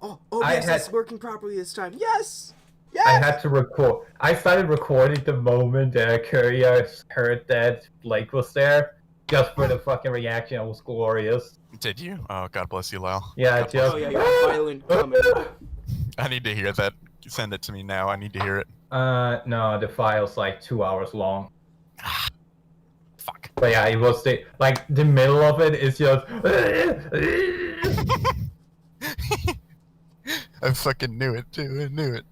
oh, this is working properly this time. Yes! Yes! I had to record. I started recording the moment Courier heard that Blake was there, just for the fucking reaction. It was glorious. Did you? Oh, God bless you, Lyle. Yeah, God just... Oh, yeah, you're violent coming. I need to hear that. Send it to me now. I need to hear it. No, the file's like 2 hours long. Fuck. But yeah, it was the middle of it is just... I fucking knew it, too. I knew it.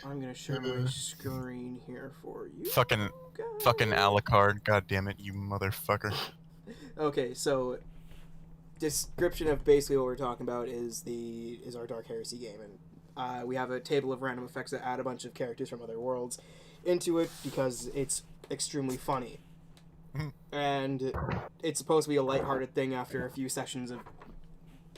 I'm gonna share my screen here for you. Fucking Alucard. God damn it, you motherfucker. Okay, so description of basically what we're talking about is our Dark Heresy game, and we have a table of random effects that add a bunch of characters from other worlds into it because it's extremely funny. And it's supposed to be a lighthearted thing after a few sessions of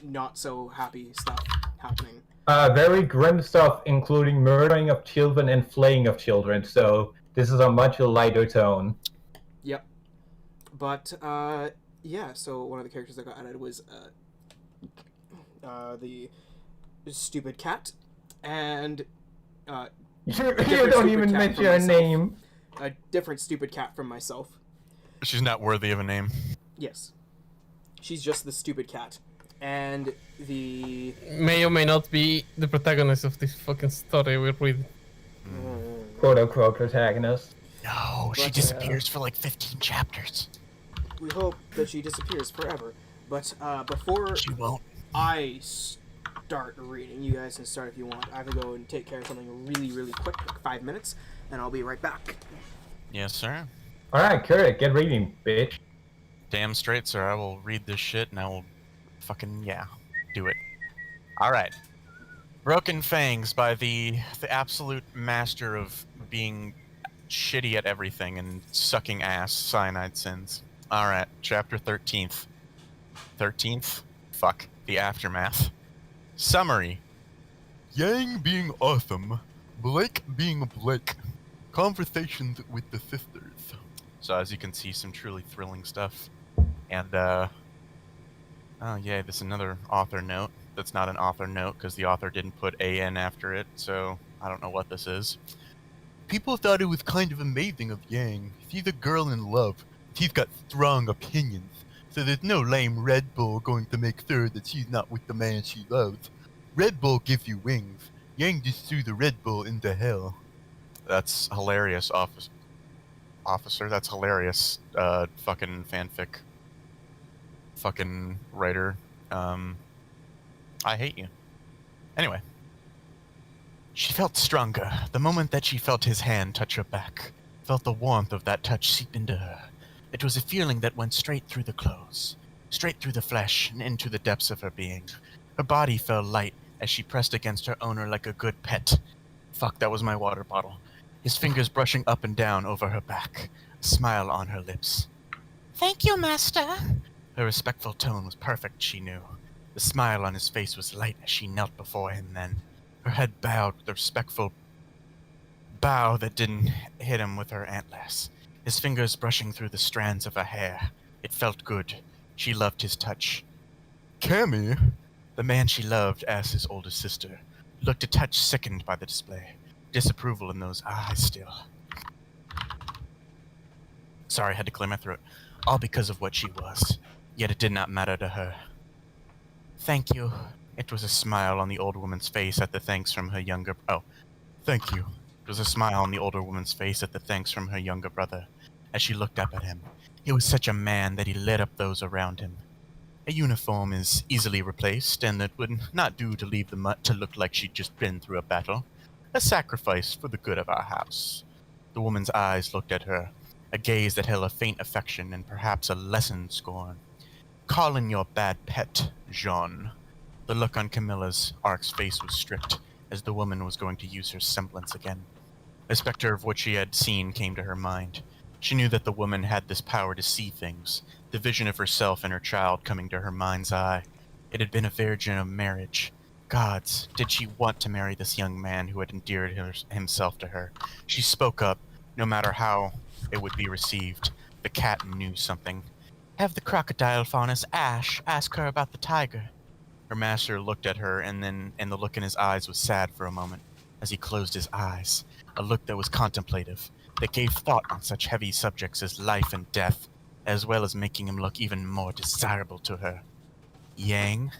not so happy stuff happening. Very grim stuff, including murdering of children and flaying of children, so this is a much lighter tone. Yep. But, yeah, so one of the characters that got added was the stupid cat, and you don't even mention her name. A different stupid cat from myself. She's not worthy of a name. Yes. She's just the stupid cat. And the... May or may not be the protagonist of this fucking story we're reading. Quote-unquote protagonist. No, she disappears for like 15 chapters. We hope that she disappears forever. But before she won't. I start reading, you guys can start if you want. I have to go and take care of something really, really quick, like 5 minutes, and I'll be right back. Yes, sir. Alright, Kurt, get reading, bitch. Damn straight, sir. I will read this shit and I will fucking, yeah, do it. Alright. Broken Fangs by the absolute master of being shitty at everything and sucking ass, Cyanide Sins. Alright, chapter 13th. 13th? Fuck. The aftermath. Summary. Yang being awesome, Blake being Blake. Conversations with the sisters. So as you can see, some truly thrilling stuff. And, oh yeah, this is another author note. That's not an author note, because the author didn't put AN after it, so I don't know what this is. People thought it was kind of amazing of Yang. She's a girl in love. She's got strong opinions. So there's no lame Red Bull going to make sure that she's not with the man she loves. Red Bull gives you wings. Yang just threw the Red Bull into hell. That's hilarious, officer. That's hilarious. Fucking fanfic. Fucking writer. I hate you. Anyway. She felt stronger the moment that she felt his hand touch her back. Felt the warmth of that touch seep into her. It was a feeling that went straight through the clothes. Straight through the flesh and into the depths of her being. Her body felt light as she pressed against her owner like a good pet. Fuck, that was my water bottle. His fingers brushing up and down over her back, a smile on her lips. "Thank you, master." Her respectful tone was perfect, she knew. The smile on his face was light as she knelt before him then. Her head bowed with a respectful bow that didn't hit him with her antlers. His fingers brushing through the strands of her hair. It felt good. She loved his touch. "Cammy?" The man she loved asked his older sister. Looked a touch sickened by the display. Disapproval in those eyes still. Sorry, I had to clear my throat. All because of what she was. Yet it did not matter to her. "Thank you." It was a smile on the old woman's face at the thanks from her younger... Oh, thank you. It was a smile on the older woman's face at the thanks from her younger brother, as she looked up at him. He was such a man that he lit up those around him. A uniform is easily replaced, and it would not do to leave the mutt to look like she'd just been through a battle. A sacrifice for the good of our house. The woman's eyes looked at her, a gaze that held a faint affection and perhaps a lessened scorn. "Call in your bad pet, Jean." The look on Camilla's Ark's face was stripped, as the woman was going to use her semblance again. A specter of what she had seen came to her mind. She knew that the woman had this power to see things, the vision of herself and her child coming to her mind's eye. It had been a virgin of marriage. Gods, did she want to marry this young man who had endeared himself to her? She spoke up, no matter how it would be received. The cat knew something. Have the crocodile faunus, Ash, ask her about the tiger. Her master looked at her, and the look in his eyes was sad for a moment, as he closed his eyes, a look that was contemplative, that gave thought on such heavy subjects as life and death, as well as making him look even more desirable to her. Yang,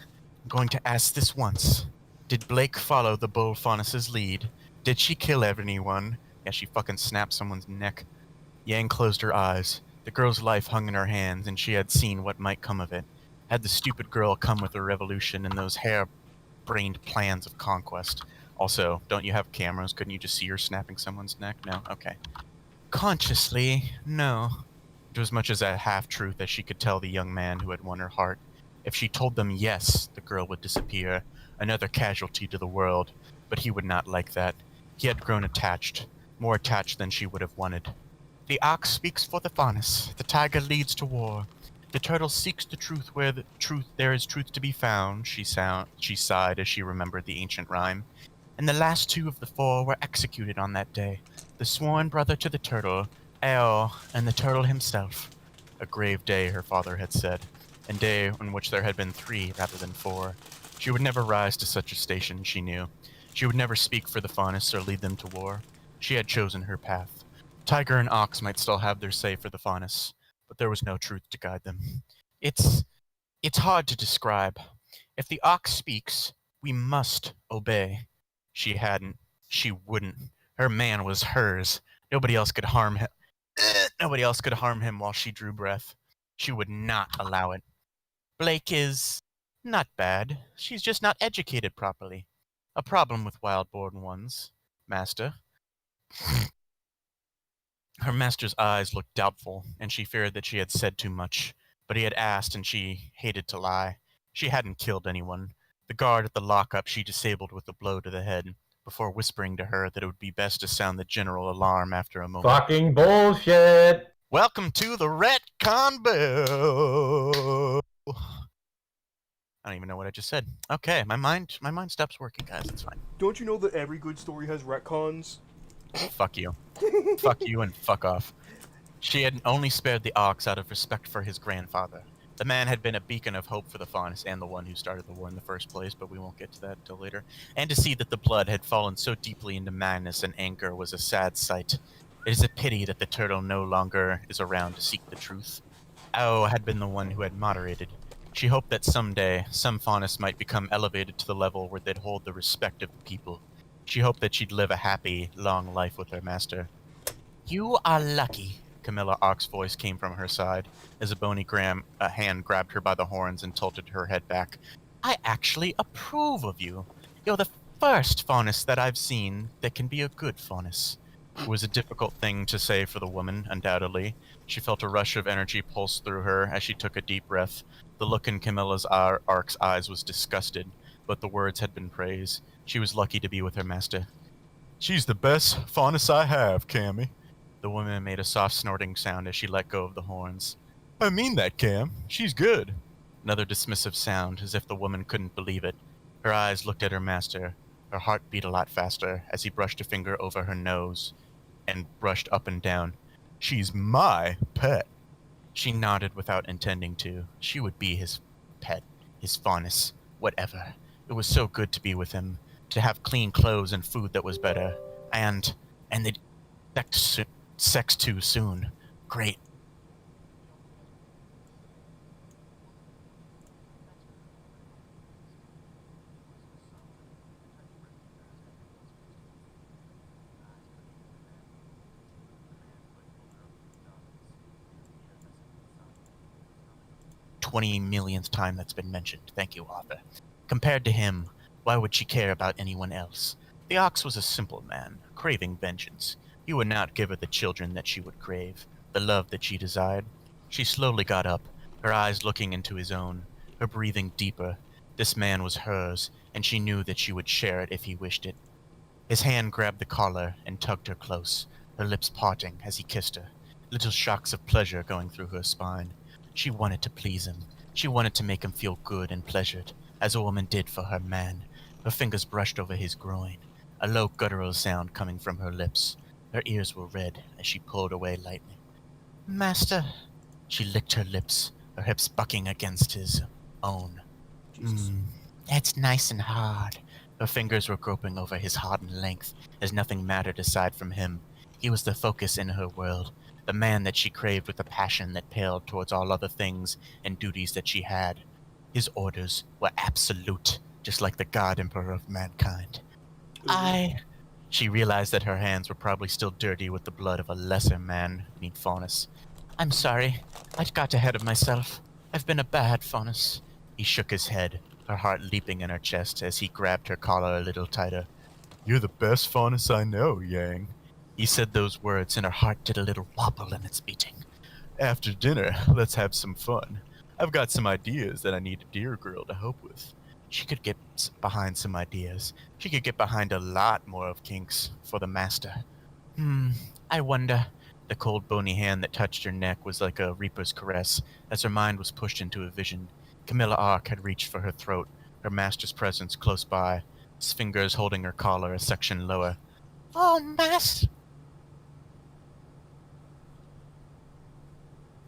I'm going to ask this once. Did Blake follow the bull faunus's lead? Did she kill anyone? Yeah, she fucking snapped someone's neck. Yang closed her eyes. The girl's life hung in her hands, and she had seen what might come of it. Had the stupid girl come with her revolution and those hair-brained plans of conquest. Also, don't you have cameras? Couldn't you just see her snapping someone's neck? No? Okay. Consciously, no. It was much as a half-truth as she could tell the young man who had won her heart. If she told them yes, the girl would disappear, another casualty to the world, but he would not like that. He had grown attached, more attached than she would have wanted. The ox speaks for the faunus, the tiger leads to war. The turtle seeks the truth where there is truth to be found, she sighed as she remembered the ancient rhyme. And the last two of the four were executed on that day, the sworn brother to the turtle, Ao, and the turtle himself. A grave day, her father had said, a day on which there had been 3 rather than 4. She would never rise to such a station, she knew. She would never speak for the faunus or lead them to war. She had chosen her path. Tiger and ox might still have their say for the faunus, but there was no truth to guide them. It's hard to describe. If the ox speaks, we must obey. She hadn't. She wouldn't. Her man was hers. Nobody else could harm him. Nobody else could harm him while she drew breath. She would not allow it. Blake is not bad. She's just not educated properly. A problem with wild-born ones, master. Her master's eyes looked doubtful, and she feared that she had said too much. But he had asked, and she hated to lie. She hadn't killed anyone. The guard at the lockup she disabled with a blow to the head, before whispering to her that it would be best to sound the general alarm after a moment. Fucking bullshit! Welcome to the retcon bell. I don't even know what I just said. Okay, my mind stops working, guys. It's fine. Don't you know that every good story has retcons? Fuck you. Fuck you and fuck off. She had only spared the ox out of respect for his grandfather. The man had been a beacon of hope for the faunus and the one who started the war in the first place, but we won't get to that until later. And to see that the blood had fallen so deeply into madness and anger was a sad sight. It is a pity that the turtle no longer is around to seek the truth. Ao had been the one who had moderated. She hoped that someday, some faunus might become elevated to the level where they'd hold the respect of the people. She hoped that she'd live a happy, long life with her master. You are lucky, Camilla Ox's voice came from her side, as a bony hand grabbed her by the horns and tilted her head back. I actually approve of you. You're the first faunus that I've seen that can be a good faunus. It was a difficult thing to say for the woman, undoubtedly. She felt a rush of energy pulse through her as she took a deep breath. The look in Camilla's Ark's eyes was disgusted, but the words had been praise. She was lucky to be with her master. She's the best faunus I have, Cammy. The woman made a soft snorting sound as she let go of the horns. I mean that, Cam. She's good. Another dismissive sound, as if the woman couldn't believe it. Her eyes looked at her master. Her heart beat a lot faster as he brushed a finger over her nose and brushed up and down. She's my pet. She nodded without intending to. She would be his pet, his faunus, whatever. It was so good to be with him, to have clean clothes and food that was better, and they'd sex too soon. Great. $20 millionth time that's been mentioned. Thank you, Arthur. Compared to him, why would she care about anyone else? The ox was a simple man, craving vengeance. He would not give her the children that she would crave, the love that she desired. She slowly got up, her eyes looking into his own, her breathing deeper. This man was hers, and she knew that she would share it if he wished it. His hand grabbed the collar and tugged her close, her lips parting as he kissed her, little shocks of pleasure going through her spine. She wanted to please him. She wanted to make him feel good and pleasured, as a woman did for her man. Her fingers brushed over his groin, a low guttural sound coming from her lips. Her ears were red as she pulled away lightly. Master. She licked her lips, her hips bucking against his own. It's nice and hard. Her fingers were groping over his hardened length, as nothing mattered aside from him. He was the focus in her world, the man that she craved with a passion that paled towards all other things and duties that she had. His orders were absolute, just like the God Emperor of mankind. She realized that her hands were probably still dirty with the blood of a lesser man beneath Faunus. I'm sorry. I got ahead of myself. I've been a bad Faunus. He shook his head, her heart leaping in her chest as he grabbed her collar a little tighter. You're the best Faunus I know, Yang. He said those words and her heart did a little wobble in its beating. After dinner, let's have some fun. I've got some ideas that I need a dear girl to help with. She could get behind some ideas. She could get behind a lot more of kinks for the master. I wonder. The cold, bony hand that touched her neck was like a reaper's caress as her mind was pushed into a vision. Camilla Ark had reached for her throat, her master's presence close by, his fingers holding her collar a section lower. Oh, master!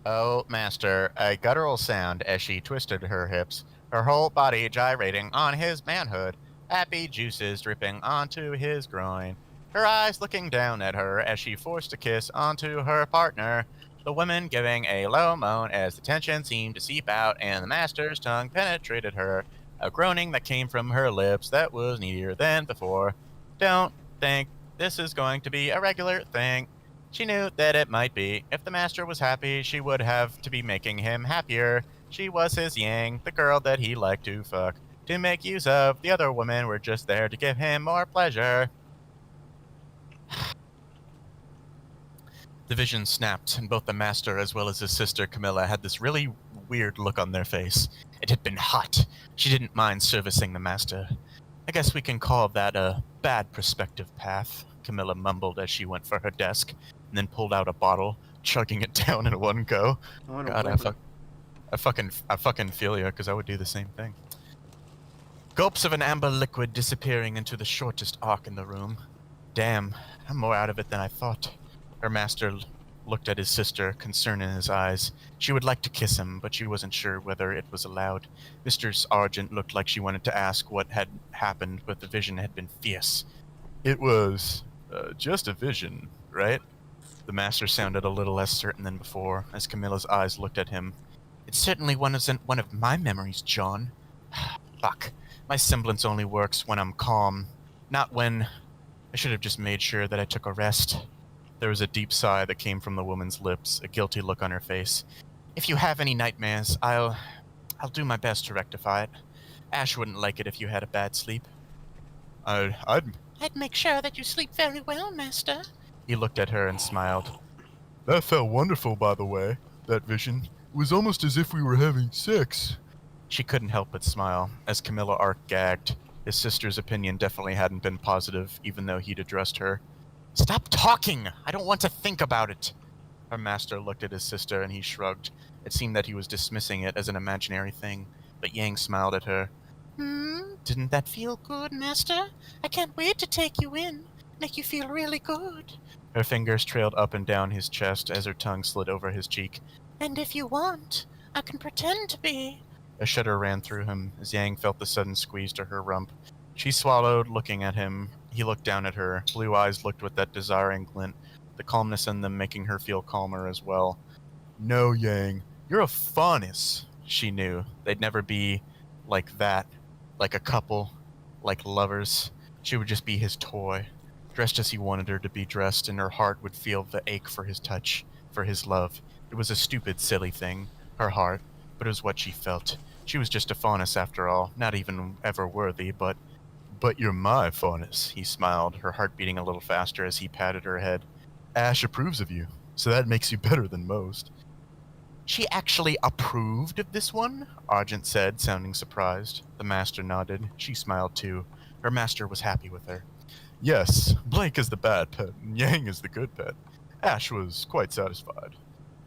Oh, master, a guttural sound as she twisted her hips, her whole body gyrating on his manhood, happy juices dripping onto his groin, her eyes looking down at her as she forced a kiss onto her partner, the woman giving a low moan as the tension seemed to seep out and the master's tongue penetrated her, a groaning that came from her lips that was needier than before. Don't think this is going to be a regular thing. She knew that it might be. If the master was happy, she would have to be making him happier. She was his Yang, the girl that he liked to fuck, to make use of. The other women were just there to give him more pleasure. The vision snapped, and both the master as well as his sister Camilla had this really weird look on their face. It had been hot. She didn't mind servicing the master. I guess we can call that a bad perspective path, Camilla mumbled as she went for her desk, and then pulled out a bottle, chugging it down in one go. Oh, God, I fucking feel you, because I would do the same thing. Gulps of an amber liquid disappearing into the shortest arc in the room. Damn, I'm more out of it than I thought. Her master looked at his sister, concern in his eyes. She would like to kiss him, but she wasn't sure whether it was allowed. Mistress Argent looked like she wanted to ask what had happened, but the vision had been fierce. It was just a vision, right? The master sounded a little less certain than before, as Camilla's eyes looked at him. It certainly wasn't one of my memories, John. Fuck. My semblance only works when I'm calm, not when... I should have just made sure that I took a rest. There was a deep sigh that came from the woman's lips, a guilty look on her face. If you have any nightmares, I'll do my best to rectify it. Ash wouldn't like it if you had a bad sleep. I'd make sure that you sleep very well, master. He looked at her and smiled. That felt wonderful, by the way, that vision. It was almost as if we were having sex. She couldn't help but smile, as Camilla Ark gagged. His sister's opinion definitely hadn't been positive, even though he'd addressed her. Stop talking! I don't want to think about it! Her master looked at his sister and he shrugged. It seemed that he was dismissing it as an imaginary thing, but Yang smiled at her. Didn't that feel good, master? I can't wait to take you in. Make you feel really good. Her fingers trailed up and down his chest as her tongue slid over his cheek. And if you want, I can pretend to be. A shudder ran through him as Yang felt the sudden squeeze to her rump. She swallowed, looking at him. He looked down at her. Blue eyes looked with that desiring glint, the calmness in them making her feel calmer as well. No, Yang, you're a Faunus. She knew. They'd never be like that, like a couple, like lovers. She would just be his toy, dressed as he wanted her to be dressed, and her heart would feel the ache for his touch, for his love. It was a stupid, silly thing, her heart, but it was what she felt. She was just a Faunus after all, not even ever worthy, but you're my Faunus, he smiled, her heart beating a little faster as he patted her head. Ash approves of you, so that makes you better than most. She actually approved of this one? Argent said, sounding surprised. The master nodded. She smiled too. Her master was happy with her. Yes, Blake is the bad pet, and Yang is the good pet. Ash was quite satisfied.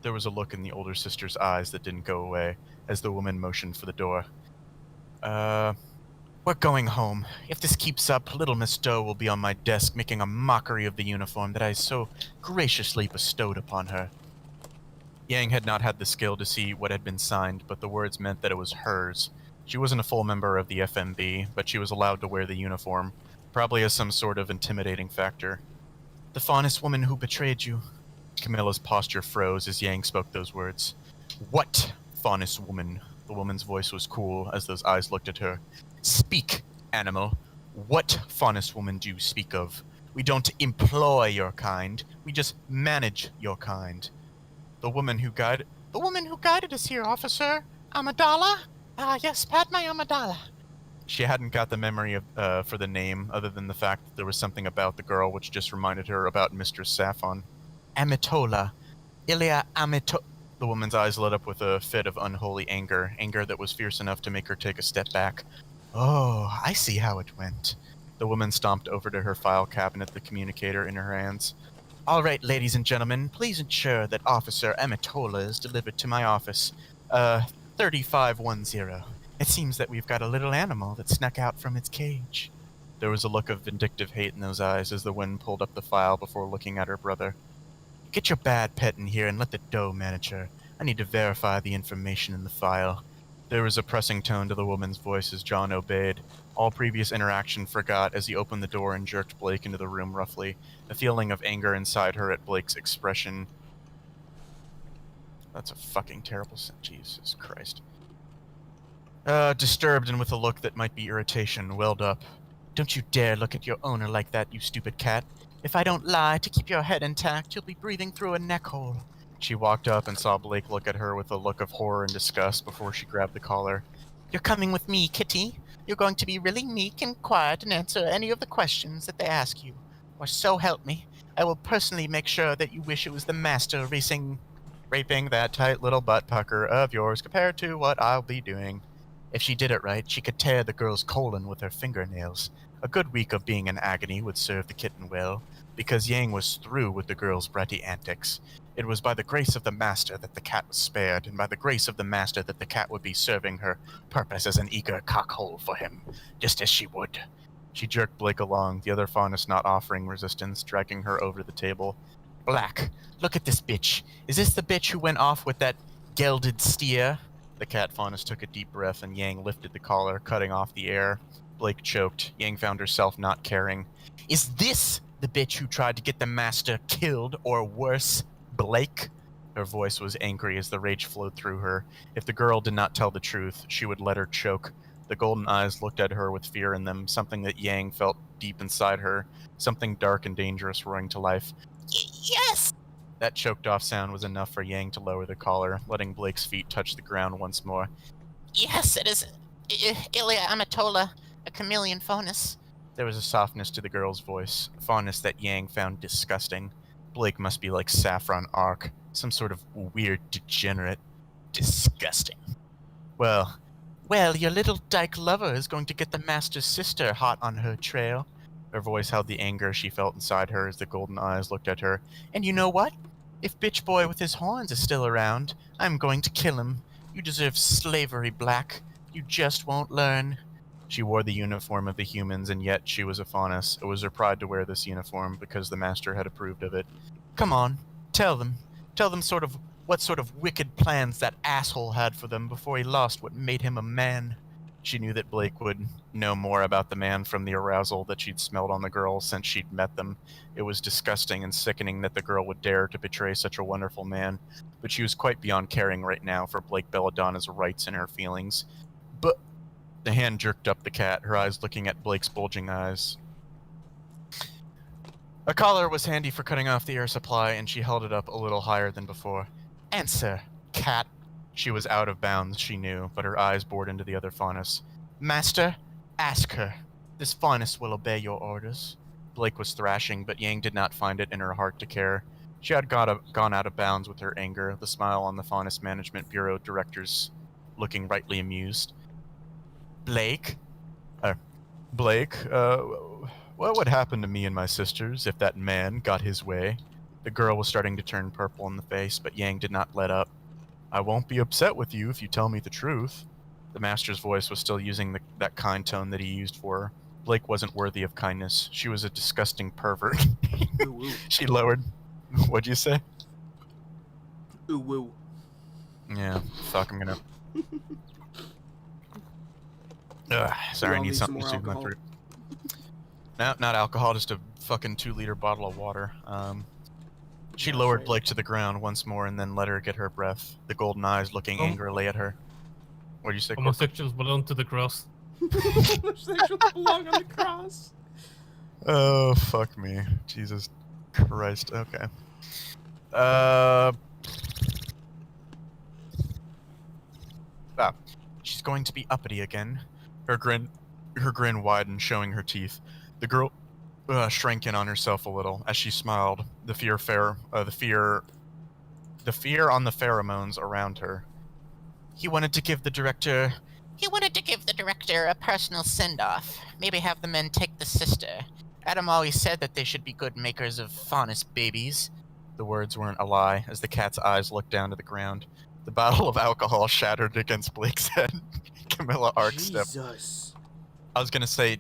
There was a look in the older sister's eyes that didn't go away, as the woman motioned for the door. We're going home. If this keeps up, little Miss Doe will be on my desk making a mockery of the uniform that I so graciously bestowed upon her. Yang had not had the skill to see what had been signed, but the words meant that it was hers. She wasn't a full member of the FMB, but she was allowed to wear the uniform, probably as some sort of intimidating factor. The faunus woman who betrayed you. Camilla's posture froze as Yang spoke those words. What faunus woman? The woman's voice was cool as those eyes looked at her. Speak, animal. What faunus woman do you speak of? We don't employ your kind. We just manage your kind. The woman who guided us here, officer. Amidala? Yes, Padme Amidala. She hadn't got the memory of for the name, other than the fact that there was something about the girl which just reminded her about Mistress Saffron. Amitola. Ilia Amito... The woman's eyes lit up with a fit of unholy anger that was fierce enough to make her take a step back. Oh, I see how it went. The woman stomped over to her file cabinet, the communicator in her hands. All right, ladies and gentlemen, please ensure that Officer Amitola is delivered to my office. 3510. It seems that we've got a little animal that snuck out from its cage. There was a look of vindictive hate in those eyes as the woman pulled up the file before looking at her brother. Get your bad pet in here and let the doe manage her. I need to verify the information in the file. There was a pressing tone to the woman's voice as John obeyed. All previous interaction forgot as he opened the door and jerked Blake into the room roughly. A feeling of anger inside her at Blake's expression. That's a fucking terrible sentence. Jesus Christ. Disturbed and with a look that might be irritation, welled up. Don't you dare look at your owner like that, you stupid cat. If I don't lie, to keep your head intact, you'll be breathing through a neck hole. She walked up and saw Blake look at her with a look of horror and disgust before she grabbed the collar. You're coming with me, kitty. You're going to be really meek and quiet and answer any of the questions that they ask you. Or so help me, I will personally make sure that you wish it was the master raping that tight little butt pucker of yours compared to what I'll be doing. If she did it right, she could tear the girl's colon with her fingernails. A good week of being in agony would serve the kitten well, because Yang was through with the girl's bratty antics. It was by the grace of the master that the cat was spared, and by the grace of the master that the cat would be serving her purpose as an eager cockhole for him, just as she would. She jerked Blake along, the other faunus not offering resistance, dragging her over the table. Black, look at this bitch. Is this the bitch who went off with that gelded steer? The cat faunus took a deep breath, and Yang lifted the collar, cutting off the air. Blake choked. Yang found herself not caring. Is this the bitch who tried to get the master killed, or worse, Blake? Her voice was angry as the rage flowed through her. If the girl did not tell the truth, she would let her choke. The golden eyes looked at her with fear in them, something that Yang felt deep inside her, something dark and dangerous roaring to life. Yes! That choked-off sound was enough for Yang to lower the collar, letting Blake's feet touch the ground once more. Yes, it is Ilia Amitola, a chameleon faunus. There was a softness to the girl's voice, a fondness that Yang found disgusting. Blake must be like Saffron Arc, some sort of weird degenerate. Disgusting. Well, your little dyke lover is going to get the master's sister hot on her trail. Her voice held the anger she felt inside her as the golden eyes looked at her. And you know what? If Bitch Boy with his horns is still around, I'm going to kill him. You deserve slavery, Black. You just won't learn. She wore the uniform of the humans, and yet she was a faunus. It was her pride to wear this uniform because the master had approved of it. Come on, tell them. Tell them what sort of wicked plans that asshole had for them before he lost what made him a man. She knew that Blake would know more about the man from the arousal that she'd smelled on the girl since she'd met them. It was disgusting and sickening that the girl would dare to betray such a wonderful man, but she was quite beyond caring right now for Blake Belladonna's rights and her feelings. But the hand jerked up the cat, her eyes looking at Blake's bulging eyes. A collar was handy for cutting off the air supply, and she held it up a little higher than before. Answer, cat. She was out of bounds, she knew, but her eyes bored into the other faunus. Master, ask her. This faunus will obey your orders. Blake was thrashing, but Yang did not find it in her heart to care. She had gone out of bounds with her anger, the smile on the Faunus Management Bureau directors looking rightly amused. Blake, what would happen to me and my sisters if that man got his way? The girl was starting to turn purple in the face, but Yang did not let up. I won't be upset with you if you tell me the truth. The master's voice was still using that kind tone that he used for her. Blake wasn't worthy of kindness. She was a disgusting pervert. She lowered... What'd you say? Ooh woo. Yeah, fuck, I'm gonna... Ugh, sorry, We I all need need some something to more soothe my alcohol. throat. No, not alcohol, just a fucking 2-liter bottle of water. She That's lowered right. Blake to the ground once more and then let her get her breath, the golden eyes looking angrily at her. What do you say, Corporal? Homosexuals belong to the cross. Homosexuals belong on the cross. Oh, fuck me. Jesus Christ. Okay. Ah, she's going to be uppity again. Her grin widened, showing her teeth. The girl shrank in on herself a little as she smiled. The fear on the pheromones around her. He wanted to give the director a personal send-off. Maybe have the men take the sister. Adam always said that they should be good makers of faunus babies. The words weren't a lie, as the cat's eyes looked down to the ground. The bottle of alcohol shattered against Blake's head. Camilla Ark stepped. Jesus. I was gonna say,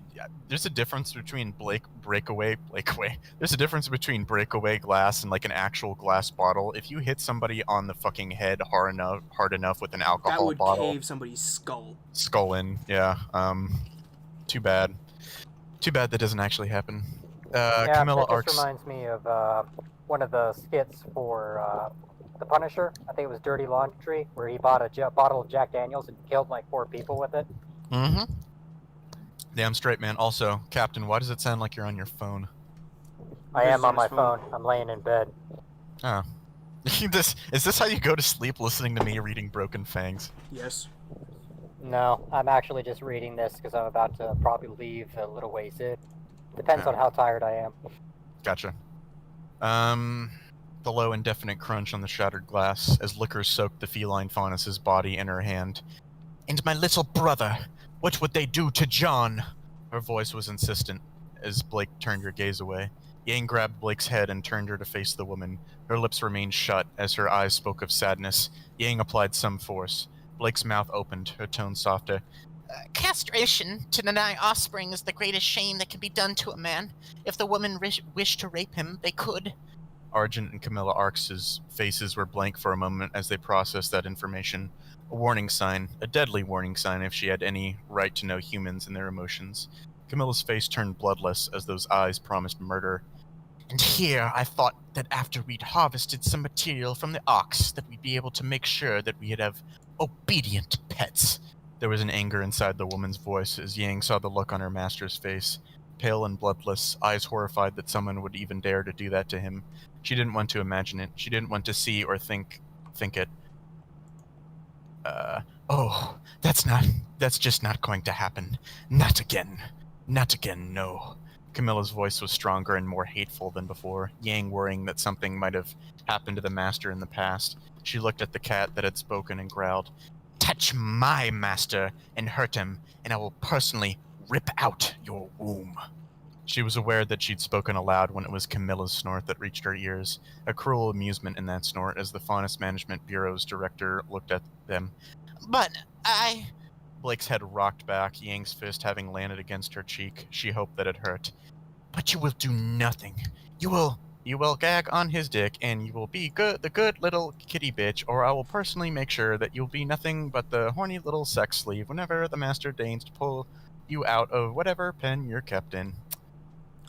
there's a difference between breakaway. There's a difference between breakaway glass and like an actual glass bottle. If you hit somebody on the fucking head hard enough with an alcohol That would bottle, cave somebody's skull. skull in. Yeah. Too bad. Too bad that doesn't actually happen. Yeah, Camilla that just Arks. reminds me of one of the skits for The Punisher. I think it was Dirty Laundry, where he bought a bottle of Jack Daniels and killed like 4 people with it. Mm-hmm. Damn straight, man. Also, Captain, why does it sound like you're on your phone? I am on my phone. I'm laying in bed. Oh. Is this how you go to sleep, listening to me reading Broken Fangs? Yes. No, I'm actually just reading this because I'm about to probably leave a little ways in. Depends on how tired I am. Gotcha. The low indefinite crunch on the shattered glass as liquor soaked the feline faunus's body in her hand. And my little brother, what would they do to John? Her voice was insistent as Blake turned her gaze away. Yang grabbed Blake's head and turned her to face the woman. Her lips remained shut as her eyes spoke of sadness. Yang applied some force. Blake's mouth opened, her tone softer. Castration to deny offspring is the greatest shame that can be done to a man. If the woman wished to rape him, they could. Argent and Camilla Arks's faces were blank for a moment as they processed that information. A warning sign, a deadly warning sign if she had any right to know humans and their emotions. Camilla's face turned bloodless as those eyes promised murder. And here I thought that after we'd harvested some material from the ox, that we'd be able to make sure that we'd have obedient pets. There was an anger inside the woman's voice as Yang saw the look on her master's face. Pale and bloodless, eyes horrified that someone would even dare to do that to him. She didn't want to imagine it. She didn't want to see or think it. Oh, that's just not going to happen. Not again. Not again, no. Camilla's voice was stronger and more hateful than before, Yang worrying that something might have happened to the master in the past. She looked at the cat that had spoken and growled, "Touch my master and hurt him, and I will personally rip out your womb." She was aware that she'd spoken aloud when it was Camilla's snort that reached her ears, a cruel amusement in that snort as the Faunus Management Bureau's director looked at them. But I... Blake's head rocked back, Yang's fist having landed against her cheek. She hoped that it hurt. But you will do nothing. You will gag on his dick, and you will be the good little kitty bitch, or I will personally make sure that you'll be nothing but the horny little sex sleeve whenever the master deigns to pull you out of whatever pen you're kept in.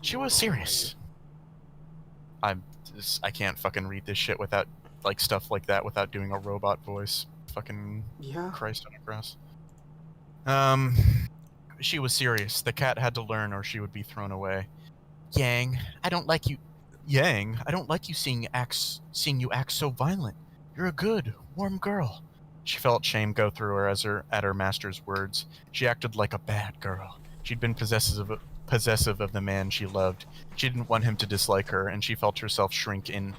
She was serious. I can't fucking read this shit without, like, stuff like that without doing a robot voice. Fucking Yeah. Christ on a cross. She was serious. The cat had to learn or she would be thrown away. Yang, I don't like you seeing you act so violent. You're a good, warm girl. She felt shame go through her at her master's words. She acted like a bad girl. She'd been possessive of the man she loved. She didn't want him to dislike her, and she felt herself shrink in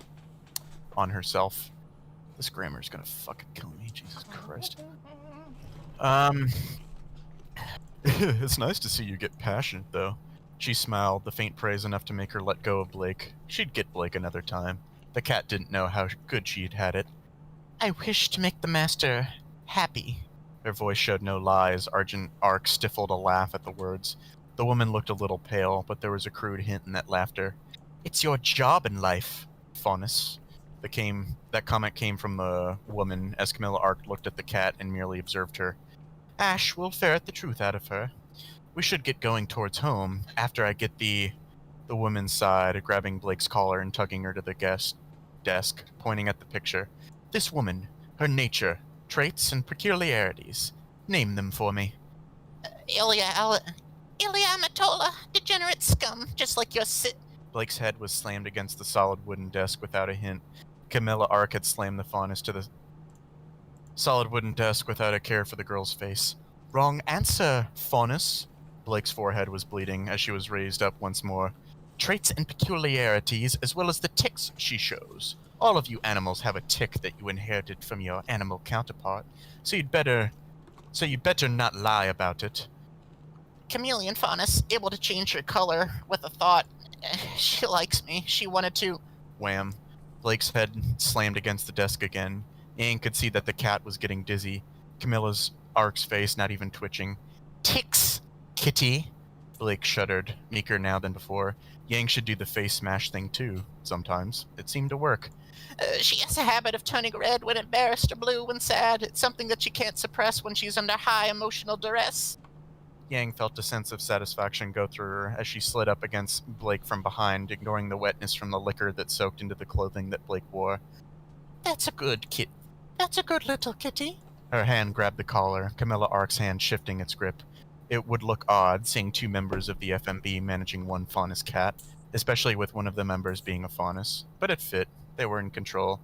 on herself. This grammar's gonna fucking kill me, Jesus Christ. It's nice to see you get passionate, though. She smiled, the faint praise enough to make her let go of Blake. She'd get Blake another time. The cat didn't know how good she'd had it. I wish to make the master happy. Her voice showed no lies. Argent Ark stifled a laugh at the words. The woman looked a little pale, but there was a crude hint in that laughter. It's your job in life, Faunus. That comment came from the woman as Camilla Ark looked at the cat and merely observed her. Ash will ferret the truth out of her. We should get going towards home after I get the woman's side, grabbing Blake's collar and tugging her to the guest desk, pointing at the picture. This woman, her nature, traits, and peculiarities. Name them for me. Ilya Amatola, degenerate scum, just like your Blake's head was slammed against the solid wooden desk without a hint. Camilla Ark had slammed the faunus to the solid wooden desk without a care for the girl's face. Wrong answer, faunus. Blake's forehead was bleeding as she was raised up once more. Traits and peculiarities, as well as the tics she shows. All of you animals have a tic that you inherited from your animal counterpart, so you'd better not lie about it. chameleon faunus, able to change her color with a thought. She likes me. She wanted to. Wham. Blake's head slammed against the desk again. Yang could see that the cat was getting dizzy. Camilla's Ark's face not even twitching. Tics, kitty. Blake shuddered, meeker now than before. Yang should do the face smash thing too, sometimes. It seemed to work. She has a habit of turning red when embarrassed or blue when sad. It's something that she can't suppress when she's under high emotional duress. Yang felt a sense of satisfaction go through her as she slid up against Blake from behind, ignoring the wetness from the liquor that soaked into the clothing that Blake wore. That's a good little kitty. Her hand grabbed the collar, Camilla Ark's hand shifting its grip. It would look odd seeing two members of the FMB managing one faunus cat, especially with one of the members being a faunus, but it fit. They were in control.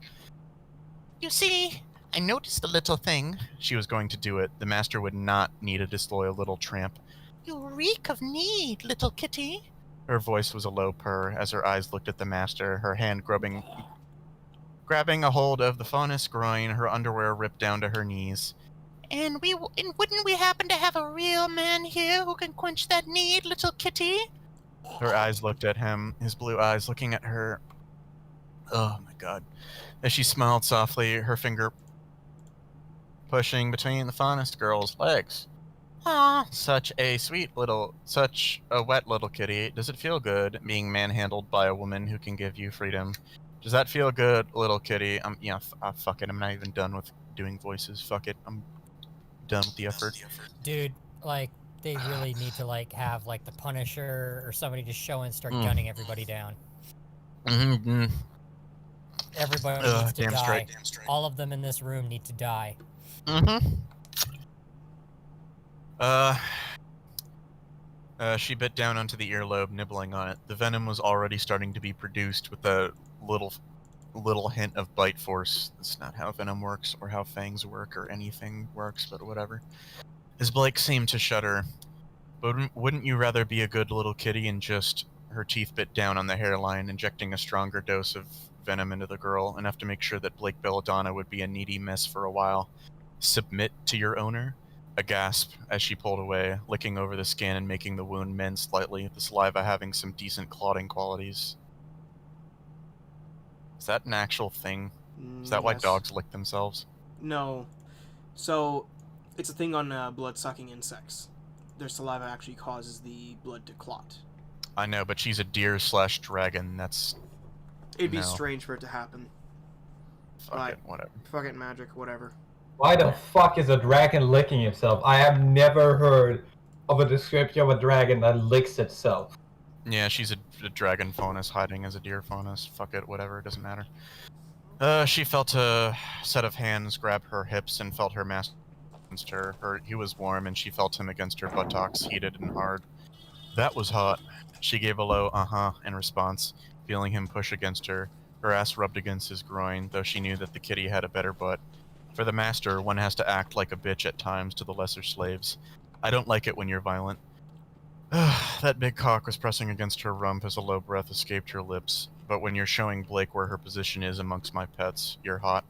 You see, I noticed a little thing. She was going to do it. The master would not need a disloyal little tramp. You reek of need, little kitty. Her voice was a low purr as her eyes looked at the master, her hand grabbing a hold of the faunus groin, her underwear ripped down to her knees. And wouldn't we happen to have a real man here who can quench that need, little kitty? Her eyes looked at him, his blue eyes looking at her. Oh my god. As she smiled softly, her finger pushing between the faunus girl's legs. Ah, Such a wet little kitty. Does it feel good being manhandled by a woman who can give you freedom? Does that feel good, little kitty? Fuck it. I'm not even done with doing voices. Fuck it. I'm done with the effort. Dude, like, they really need to, like, have, like, the Punisher or somebody just show and start gunning everybody down. Mm-hmm. Everybody needs to damn die. straight. All of them in this room need to die. Mm-hmm. She bit down onto the earlobe, nibbling on it. The venom was already starting to be produced with a little hint of bite force. That's not how venom works, or how fangs work, or anything works, but whatever. As Blake seemed to shudder, wouldn't you rather be a good little kitty and just... Her teeth bit down on the hairline, injecting a stronger dose of venom into the girl, enough to make sure that Blake Belladonna would be a needy mess for a while. Submit to your owner? A gasp as she pulled away, licking over the skin and making the wound mend slightly, the saliva having some decent clotting qualities. Is that an actual thing? Is that why Yes. dogs lick themselves? No. So, it's a thing on blood-sucking insects. Their saliva actually causes the blood to clot. I know, but she's a deer/dragon. That's... It'd be No. strange for it to happen. Fuck Right. it, whatever. Fucking magic, whatever. Why the fuck is a dragon licking himself? I have never heard of a description of a dragon that licks itself. Yeah, she's a dragon faunus hiding as a deer faunus. Fuck it, whatever, it doesn't matter. She felt a set of hands grab her hips and felt her mask against her. He was warm and she felt him against her buttocks, heated and hard. That was hot. She gave a low uh-huh in response, feeling him push against her. Her ass rubbed against his groin, though she knew that the kitty had a better butt. For the master, one has to act like a bitch at times to the lesser slaves. I don't like it when you're violent. That big cock was pressing against her rump as a low breath escaped her lips, but when you're showing Blake where her position is amongst my pets, you're hot.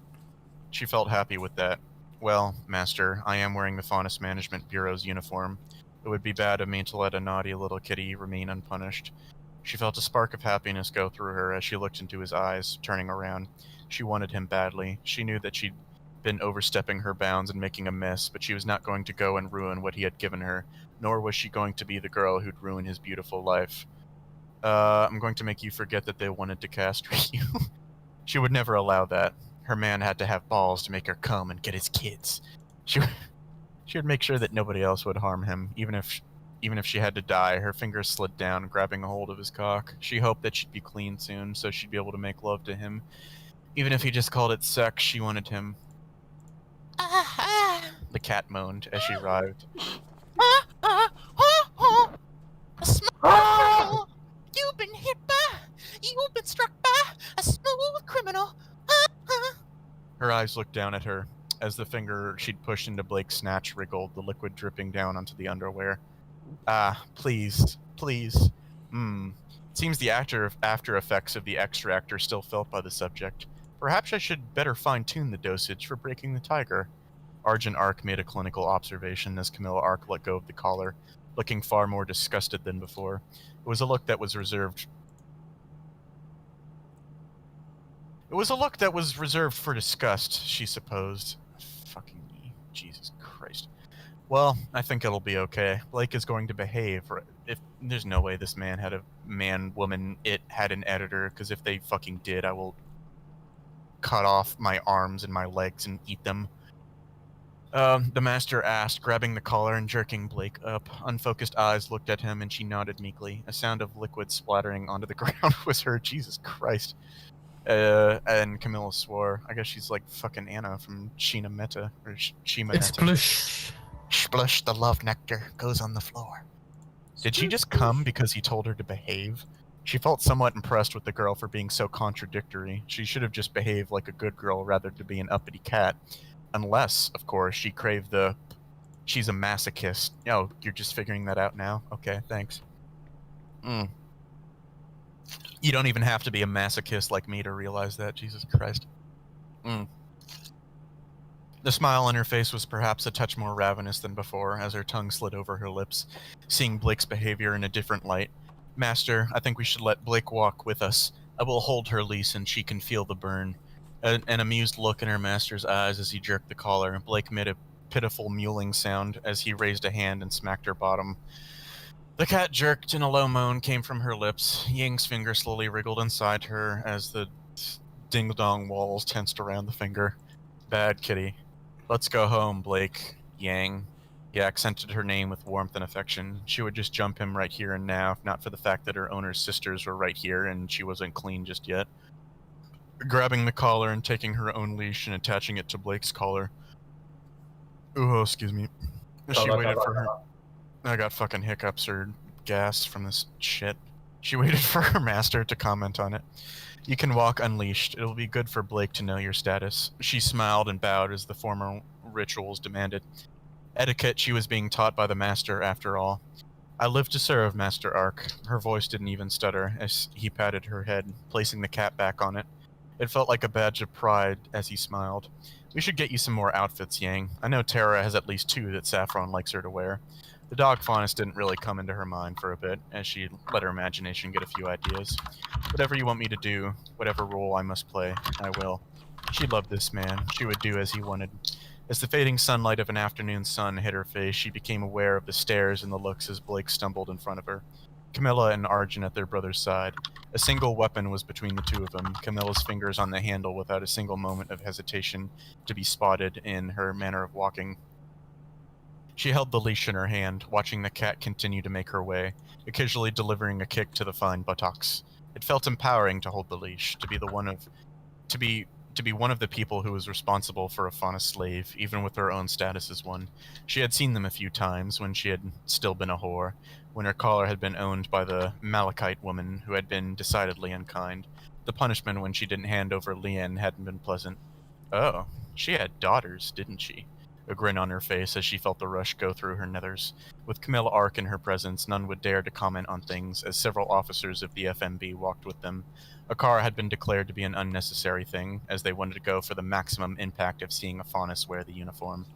She felt happy with that. Well, master, I am wearing the Faunus Management Bureau's uniform. It would be bad of me to let a naughty little kitty remain unpunished. She felt a spark of happiness go through her as she looked into his eyes, turning around. She wanted him badly. She knew that she'd been overstepping her bounds and making a mess, but she was not going to go and ruin what he had given her, nor was she going to be the girl who'd ruin his beautiful life. I'm going to make you forget that they wanted to castrate you. She would never allow that. Her man had to have balls to make her come and get his kids. She would make sure that nobody else would harm him, even if she had to die. Her fingers slid down, grabbing a hold of his cock. She hoped that she'd be clean soon, so she'd be able to make love to him. Even if he just called it sex, she wanted him. The cat moaned as she writhed. A small criminal. You've been struck by a smooth criminal. Her eyes looked down at her as the finger she'd pushed into Blake's snatch wriggled, the liquid dripping down onto the underwear. Please. Seems the after effects of the extract are still felt by the subject. Perhaps I should better fine-tune the dosage for breaking the tiger. Argent Ark made a clinical observation as Camilla Ark let go of the collar, looking far more disgusted than before. It was a look that was reserved for disgust, she supposed. Fucking me. Jesus Christ. Well, I think it'll be okay. Blake is going to behave. If there's no way this man had had an editor, because if they fucking did, I will cut off my arms and my legs and eat them. The master asked, grabbing the collar and jerking Blake up. Unfocused eyes looked at him, and she nodded meekly. A sound of liquid splattering onto the ground was heard. Jesus Christ. And Camilla swore. I guess she's like fucking Anna from Sheena Meta, or Shima It's Meta. plush. Splush, the love nectar goes on the floor. Did she just come because he told her to behave? She felt somewhat impressed with the girl for being so contradictory. She should have just behaved like a good girl rather than be an uppity cat. Unless, of course, she craved the... She's a masochist. Oh, you're just figuring that out now? Okay, thanks. You don't even have to be a masochist like me to realize that, Jesus Christ. The smile on her face was perhaps a touch more ravenous than before, as her tongue slid over her lips, seeing Blake's behavior in a different light. Master, I think we should let Blake walk with us. I will hold her leash and she can feel the burn. An amused look in her master's eyes as he jerked the collar. Blake made a pitiful mewling sound as he raised a hand and smacked her bottom. The cat jerked and a low moan came from her lips. Ying's finger slowly wriggled inside her as the ding-dong walls tensed around the finger. Bad kitty. Let's go home, Blake. Yang. He accented her name with warmth and affection. She would just jump him right here and now, if not for the fact that her owner's sisters were right here and she wasn't clean just yet. Grabbing the collar and taking her own leash and attaching it to Blake's collar. Oh, excuse me. She waited for her... I got fucking hiccups or gas from this shit. She waited for her master to comment on it. You can walk unleashed. It'll be good for Blake to know your status. She smiled and bowed as the formal rituals demanded. Etiquette she was being taught by the master, after all. I live to serve, Master Ark. Her voice didn't even stutter as he patted her head, placing the cap back on it. It felt like a badge of pride as he smiled. We should get you some more outfits, Yang. I know Tara has at least 2 that Saffron likes her to wear. The dog faunus didn't really come into her mind for a bit, as she let her imagination get a few ideas. Whatever you want me to do, whatever role I must play, I will. She loved this man. She would do as he wanted. As the fading sunlight of an afternoon sun hit her face, she became aware of the stares and the looks as Blake stumbled in front of her. Camilla and Arjun at their brother's side. A single weapon was between the two of them, Camilla's fingers on the handle without a single moment of hesitation to be spotted in her manner of walking. She held the leash in her hand, watching the cat continue to make her way, occasionally delivering a kick to the fine buttocks. It felt empowering to hold the leash, to be one of the people who was responsible for a fauna slave, even with her own status as one. She had seen them a few times when she had still been a whore, when her collar had been owned by the Malachite woman who had been decidedly unkind. The punishment when she didn't hand over Leanne hadn't been pleasant. Oh, she had daughters, didn't she? A grin on her face as she felt the rush go through her nethers. With Camilla Ark in her presence, none would dare to comment on things, as several officers of the FMB walked with them. A car had been declared to be an unnecessary thing, as they wanted to go for the maximum impact of seeing a faunus wear the uniform.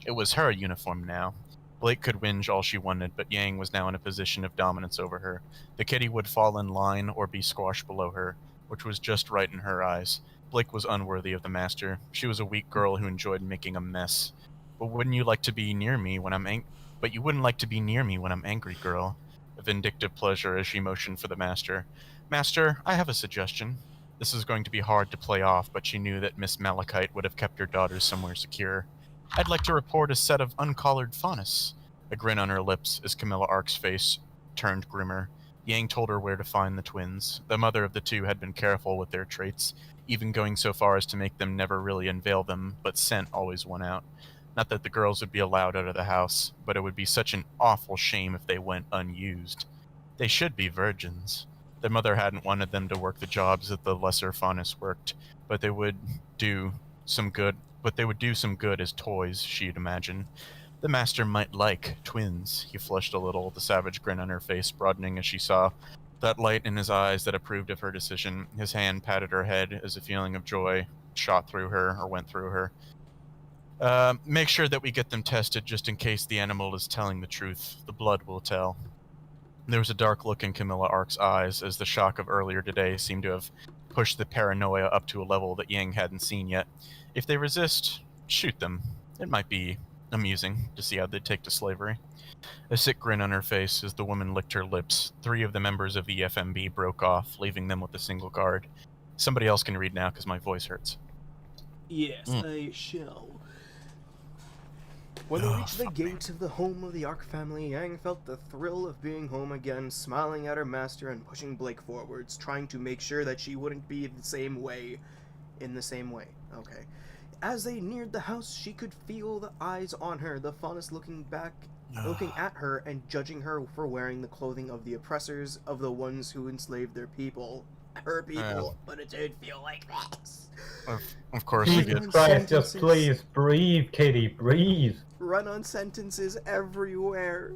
It was her uniform now. Blake could whinge all she wanted, but Yang was now in a position of dominance over her. The kitty would fall in line or be squashed below her, which was just right in her eyes. Blake was unworthy of the master. She was a weak girl who enjoyed making a mess. But wouldn't you like to be near me when I'm But you wouldn't like to be near me when I'm angry, girl. A vindictive pleasure as she motioned for the master. Master, I have a suggestion. This was going to be hard to play off, but she knew that Miss Malachite would have kept her daughters somewhere secure. I'd like to report a set of uncollared faunus. A grin on her lips as Camilla Ark's face turned grimmer. Yang told her where to find the twins. The mother of the two had been careful with their traits, even going so far as to make them never really unveil them, but scent always won out. Not that the girls would be allowed out of the house, but it would be such an awful shame if they went unused. They should be virgins. Their mother hadn't wanted them to work the jobs that the lesser faunus worked, but they would do some good as toys, she'd imagine. The master might like twins. He flushed a little, the savage grin on her face broadening as she saw that light in his eyes that approved of her decision. His hand patted her head as a feeling of joy shot through her, or went through her. Make sure that we get them tested just in case the animal is telling the truth. The blood will tell. There was a dark look in Camilla Ark's eyes as the shock of earlier today seemed to have pushed the paranoia up to a level that Yang hadn't seen yet. If they resist, shoot them. It might be amusing to see how they'd take to slavery. A sick grin on her face as the woman licked her lips. 3 of the members of the FMB broke off, leaving them with a single guard. Somebody else can read now because my voice hurts. Yes, I shall. When they reached the gate of the home of the Ark family, Yang felt the thrill of being home again, smiling at her master and pushing Blake forwards, trying to make sure that she wouldn't be in the same way. Okay. As they neared the house, she could feel the eyes on her, the faunus looking at her and judging her for wearing the clothing of the oppressors, of the ones who enslaved their people. Her people, but it did feel like this. Of course we Jesus did. Christ, just please breathe, Kitty, breathe. Run-on sentences everywhere.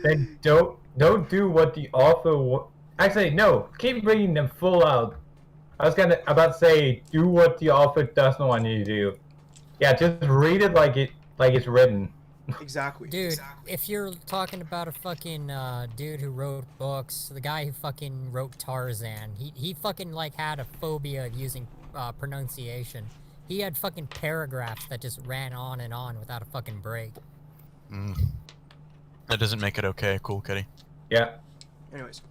Then don't do what the author. Actually, no. Keep reading them full out. I was about to say, do what the author doesn't want you to do. Yeah, just read it like it's written. Exactly. Dude, if you're talking about a fucking dude who wrote books, the guy who fucking wrote Tarzan, he fucking like had a phobia of using pronunciation. He had fucking paragraphs that just ran on and on without a fucking break. That doesn't make it okay, cool kitty. Yeah. Anyways,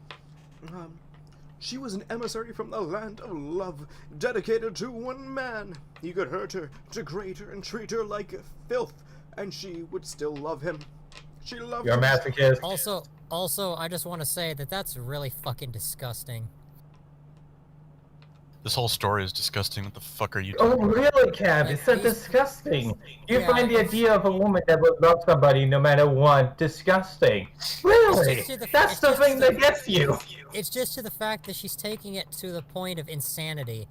she was an emissary from the land of love, dedicated to one man. He could hurt her, degrade her, and treat her like filth, and she would still love him. She loved You're a him. masochist. Also, I just want to say that that's really fucking disgusting. This whole story is disgusting. What the fuck are you Oh, talking about? really, Cav? It's so disgusting. You Yeah, find the idea of a woman that would love somebody no matter what disgusting. Really? That's the thing that gets you. It's just to the fact that she's taking it to the point of insanity.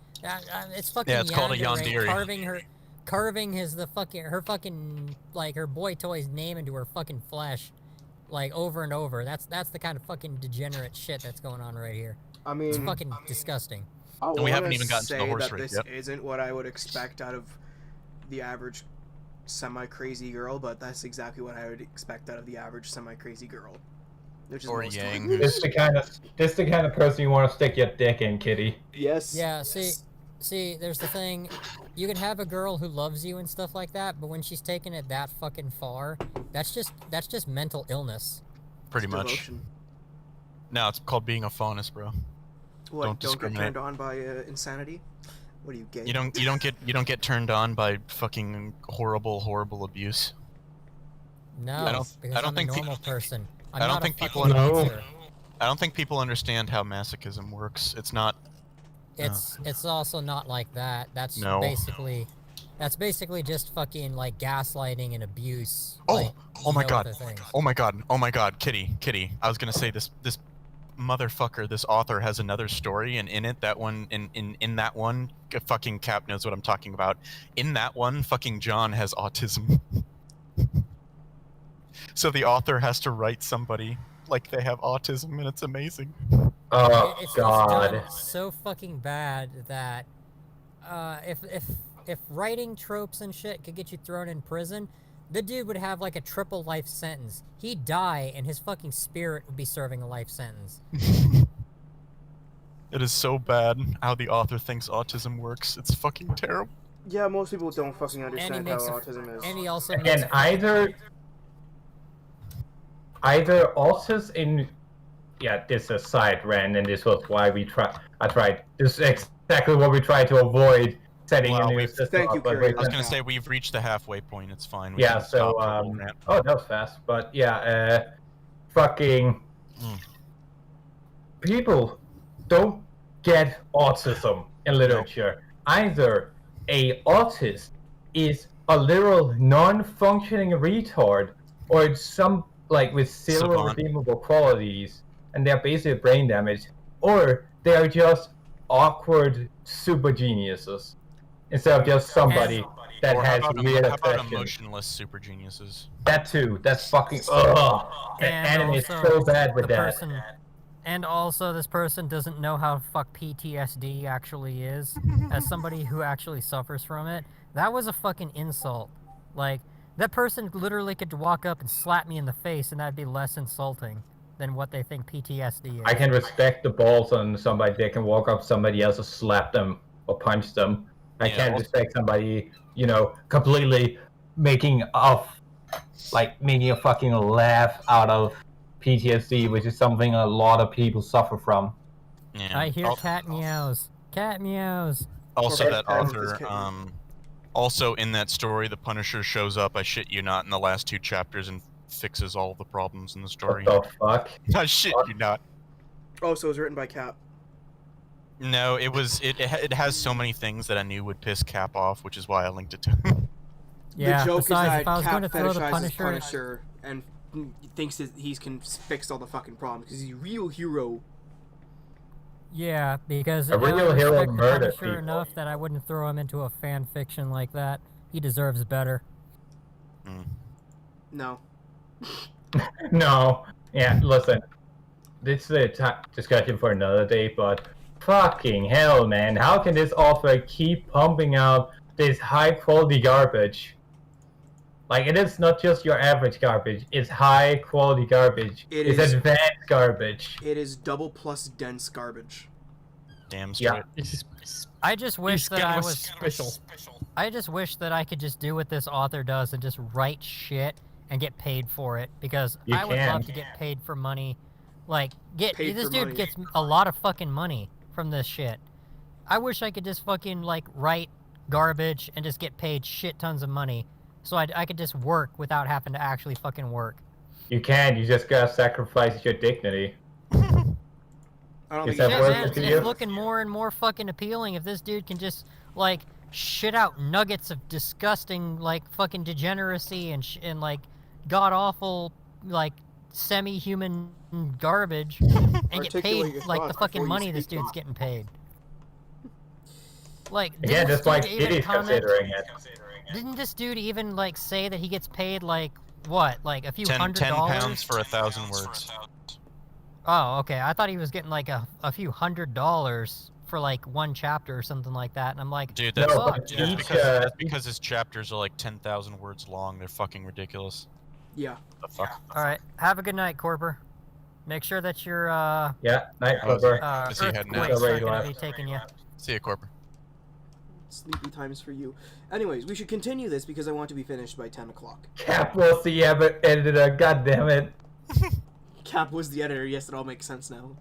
It's fucking Yeah, it's called a yandere, yandere. carving her fucking like her boy toy's name into her fucking flesh, like over and over. That's the kind of fucking degenerate shit that's going on right here. I mean, It's fucking disgusting. And we haven't even gotten to the horse that race this yet. isn't what I would expect out of the average semi-crazy girl, but that's exactly what I would expect out of the average semi-crazy girl. Which is Or most Yang, women. This is the kind of person you want to stick your dick in, Kitty. Yes. Yeah, see, there's the thing. You can have a girl who loves you and stuff like that, but when she's taking it that fucking far, that's just mental illness. Pretty It's much. devotion. No, it's called being a faunus, bro. What, Don't don't get discriminate. turned on by insanity? What are you, gay? You don't get turned on by fucking horrible abuse. No, I don't because I'm think a pe- normal person. I'm I don't not think a people fucking know- monster. I don't think people understand how masochism works. It's not. It's also not like that. That's No. basically just fucking like gaslighting and abuse. Oh, like, oh my no god. other things. Oh my god, Kitty. I was gonna say this motherfucker, this author has another story, and in it, that one, in that one, fucking Cap knows what I'm talking about. In that one, fucking John has autism. So the author has to write somebody like they have autism, and it's amazing. Oh, It's God. done so fucking bad that if writing tropes and shit could get you thrown in prison, the dude would have like a triple life sentence. He'd die and his fucking spirit would be serving a life sentence. It is so bad how the author thinks autism works. It's fucking terrible. Yeah, most people don't fucking And he understand how makes autism is. and he also And makes either autism in... Yeah, this aside, Ren, and this was why I tried. This except exactly what we try to avoid setting Well, a new we've- system Thank up, you, but Curry. I was we're- gonna say we've reached the halfway point. It's fine. We yeah, can so stop the whole rant. oh, that was fast, but yeah, fucking people don't get autism in literature. Either a autist is a literal non-functioning retard, or it's some like with zero Savant. redeemable qualities, and they're basically brain damaged, or they are just awkward super geniuses instead of just somebody that Or how has about, weird how about affections. emotionless super geniuses? That too. That's fucking ugh. The And anime is also, so bad with the that. person, and also this person doesn't know how fuck PTSD actually is. As somebody who actually suffers from it, that was a fucking insult. Like, that person literally could walk up and slap me in the face, and that'd be less insulting than what they think PTSD is. I can respect the balls on somebody that can walk up to somebody else and slap them or punch them. I Yeah, can't also- respect somebody, completely making a fucking laugh out of PTSD, which is something a lot of people suffer from. Yeah. I hear cat meows. Cat meows. Also, Or that cat author, is kitten. also in that story, the Punisher shows up, I shit you not, in the last 2 chapters and fixes all the problems in the story. What the fuck? I shit you not. Oh, so it was written by Cap. No, it has so many things that I knew would piss Cap off, which is why I linked it to him. Yeah, The joke besides, is if I that was Cap going to throw the fetishizes Punisher... Punisher and thinks that he can fix all the fucking problems because he's a real hero. Yeah, because A I real would hero respect the murder Punisher people. enough that I wouldn't throw him into a fan fiction like that. He deserves better. No. No. Yeah, listen. This is a discussion for another day, but fucking hell, man. How can this author keep pumping out this high quality garbage? Like, it is not just your average garbage, it's high quality garbage. It's advanced garbage. It is double plus dense garbage. Damn straight. I just wish that I was special. I just wish that I could just do what this author does and just write shit and get paid for it, because You I would can. love to get paid for money. Like, Paid this for dude money. gets a lot of fucking money from this shit. I wish I could just fucking like write garbage and just get paid shit tons of money, so I could just work without having to actually fucking work. You can, you just gotta sacrifice your dignity. I don't Is think that Yeah, worth man, it it's, to it's you? looking more and more fucking appealing if this dude can just like shit out nuggets of disgusting like fucking degeneracy and like god awful like semi-human garbage and get Articulate paid your like the thoughts fucking before you money this speak dude's them. getting paid. Like, Again, didn't this just like dude even Kitty's comment? considering it. Didn't this dude even like say that he gets paid like what, like a few 10 $100? pounds for 1,000 words. Oh, okay. I thought he was getting like a few $100 for like one chapter or something like that, and I'm like, Dude, No, that's, fuck, but dude. that's because his chapters are like 10,000 words long. They're fucking ridiculous. Yeah. The fuck? All right, have a good night, Corper. Make sure that your Yeah, night Oh, Cooper. Is he heading out? earthquakes Already aren't gonna left. be taking you. See ya, Corper. Sleepy times for you. Anyways, we should continue this because I want to be finished by 10 o'clock. Cap was the editor, god damn it. Cap was the editor. Yes, it all makes sense now.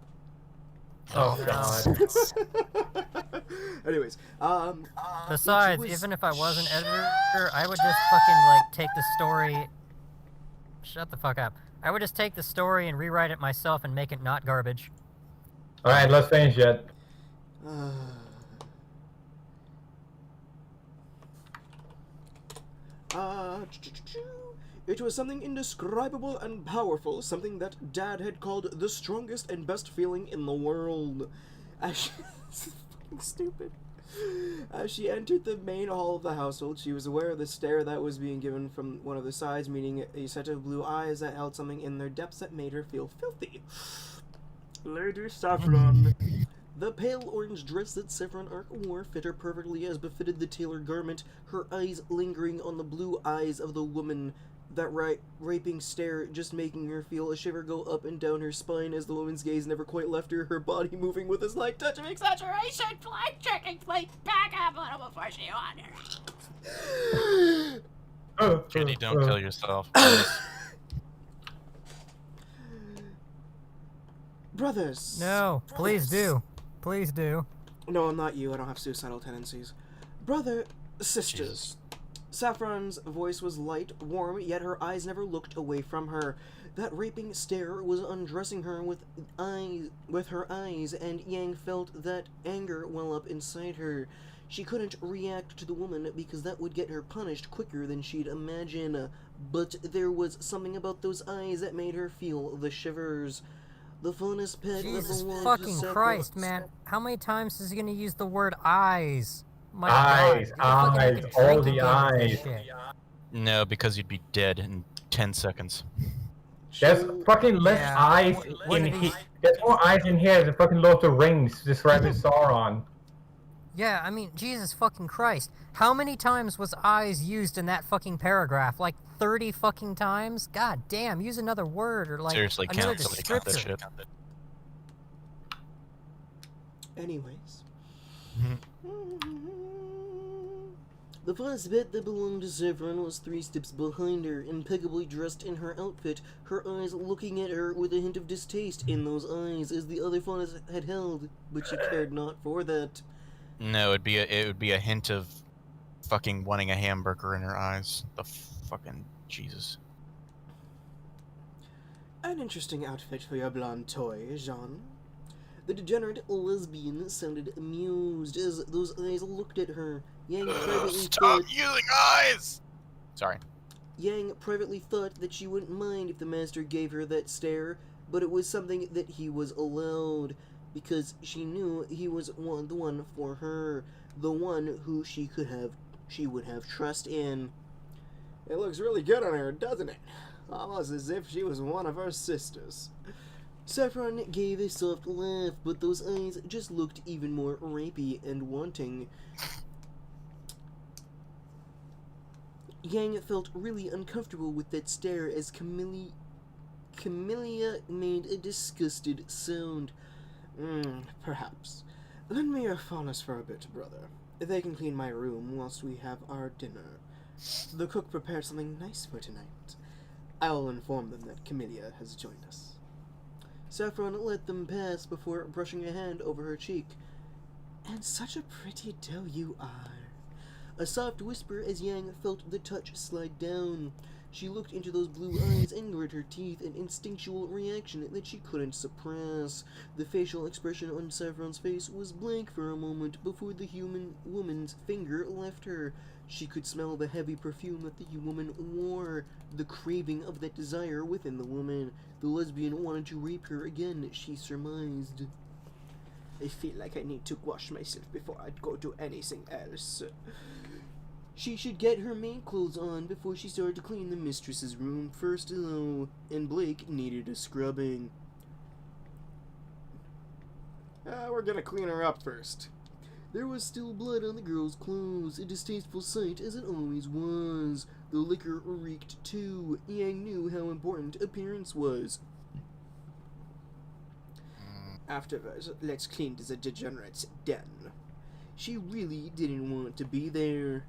Oh no. god. Anyways, Besides, which was- even if I was an editor, I would just fucking like take the story. Shut the fuck up. I would just take the story and rewrite it myself and make it not garbage. Alright, let's finish it. It was something indescribable and powerful, something that Dad had called the strongest and best feeling in the world. As she... This is fucking stupid. As she entered the main hall of the household, she was aware of the stare that was being given from one of the sides, meaning a set of blue eyes that held something in their depths that made her feel filthy. Lady Saffron. The pale orange dress that Saffron Arc wore fit her perfectly as befitted the tailored garment, her eyes lingering on the blue eyes of the woman, that raping stare just making her feel a shiver go up and down her spine as the woman's gaze never quite left her, her body moving with a slight touch of exaggeration. Flag checking plate back up a little before she wanders. Kitty, don't kill yourself. please. Brothers. No, please do. Please do. No, I'm not you. I don't have suicidal tendencies. Brother, sisters. Jesus. Saffron's voice was light, warm, yet her eyes never looked away from her. That raping stare was undressing her with her eyes, and Yang felt that anger well up inside her. She couldn't react to the woman because that would get her punished quicker than she'd imagine. But there was something about those eyes that made her feel the shivers. The funnest pet Jesus ever walked fucking Saffron. Christ, man. How many times is he gonna use the word eyes? My Eyes, God. eyes, You're fucking all drinking the game with this eyes. shit. No, because you'd be dead in 10 seconds. There's fucking less Yeah. eyes What in did he- here. There's more eyes in here than fucking Lord of the Rings describing Sauron. Yeah, I mean, Jesus fucking Christ. How many times was eyes used in that fucking paragraph? Like 30 fucking times? God damn, use another word or like Seriously, another count somebody count that descriptor. shit. Anyways. The first bit that belonged to Saffron was 3 steps behind her, impeccably dressed in her outfit, her eyes looking at her with a hint of distaste in those eyes, as the other faunus had held, but she cared not for that. No, it would be a hint of fucking wanting a hamburger in her eyes. The fucking Jesus. An interesting outfit for your blonde toy, Jean. The degenerate lesbian sounded amused as those eyes looked at her. Yang privately thought using eyes! Sorry. Yang privately thought that she wouldn't mind if the master gave her that stare, but it was something that he was allowed, because she knew he was the one for her, the one who she would have trust in. It looks really good on her, doesn't it? Almost as if she was one of her sisters. Saffron gave a soft laugh, but those eyes just looked even more rapey and wanting. Yang felt really uncomfortable with that stare as Camellia made a disgusted sound. Perhaps. Lend me your faunus for a bit, brother. They can clean my room whilst we have our dinner. The cook prepared something nice for tonight. I will inform them that Camellia has joined us. Saffron let them pass before brushing a hand over her cheek. And such a pretty doe you are. A soft whisper as Yang felt the touch slide down. She looked into those blue eyes and grit her teeth, an instinctual reaction that she couldn't suppress. The facial expression on Saffron's face was blank for a moment before the woman's finger left her. She could smell the heavy perfume that the woman wore, the craving of that desire within the woman. The lesbian wanted to rape her again, she surmised. I feel like I need to wash myself before I'd go do anything else. She should get her maid clothes on before she started to clean the mistress's room first, though, and Blake needed a scrubbing. We're gonna clean her up first. There was still blood on the girl's clothes, a distasteful sight as it always was. The liquor reeked too. Yang knew how important appearance was. Afterwards, let's clean the degenerate's den. She really didn't want to be there.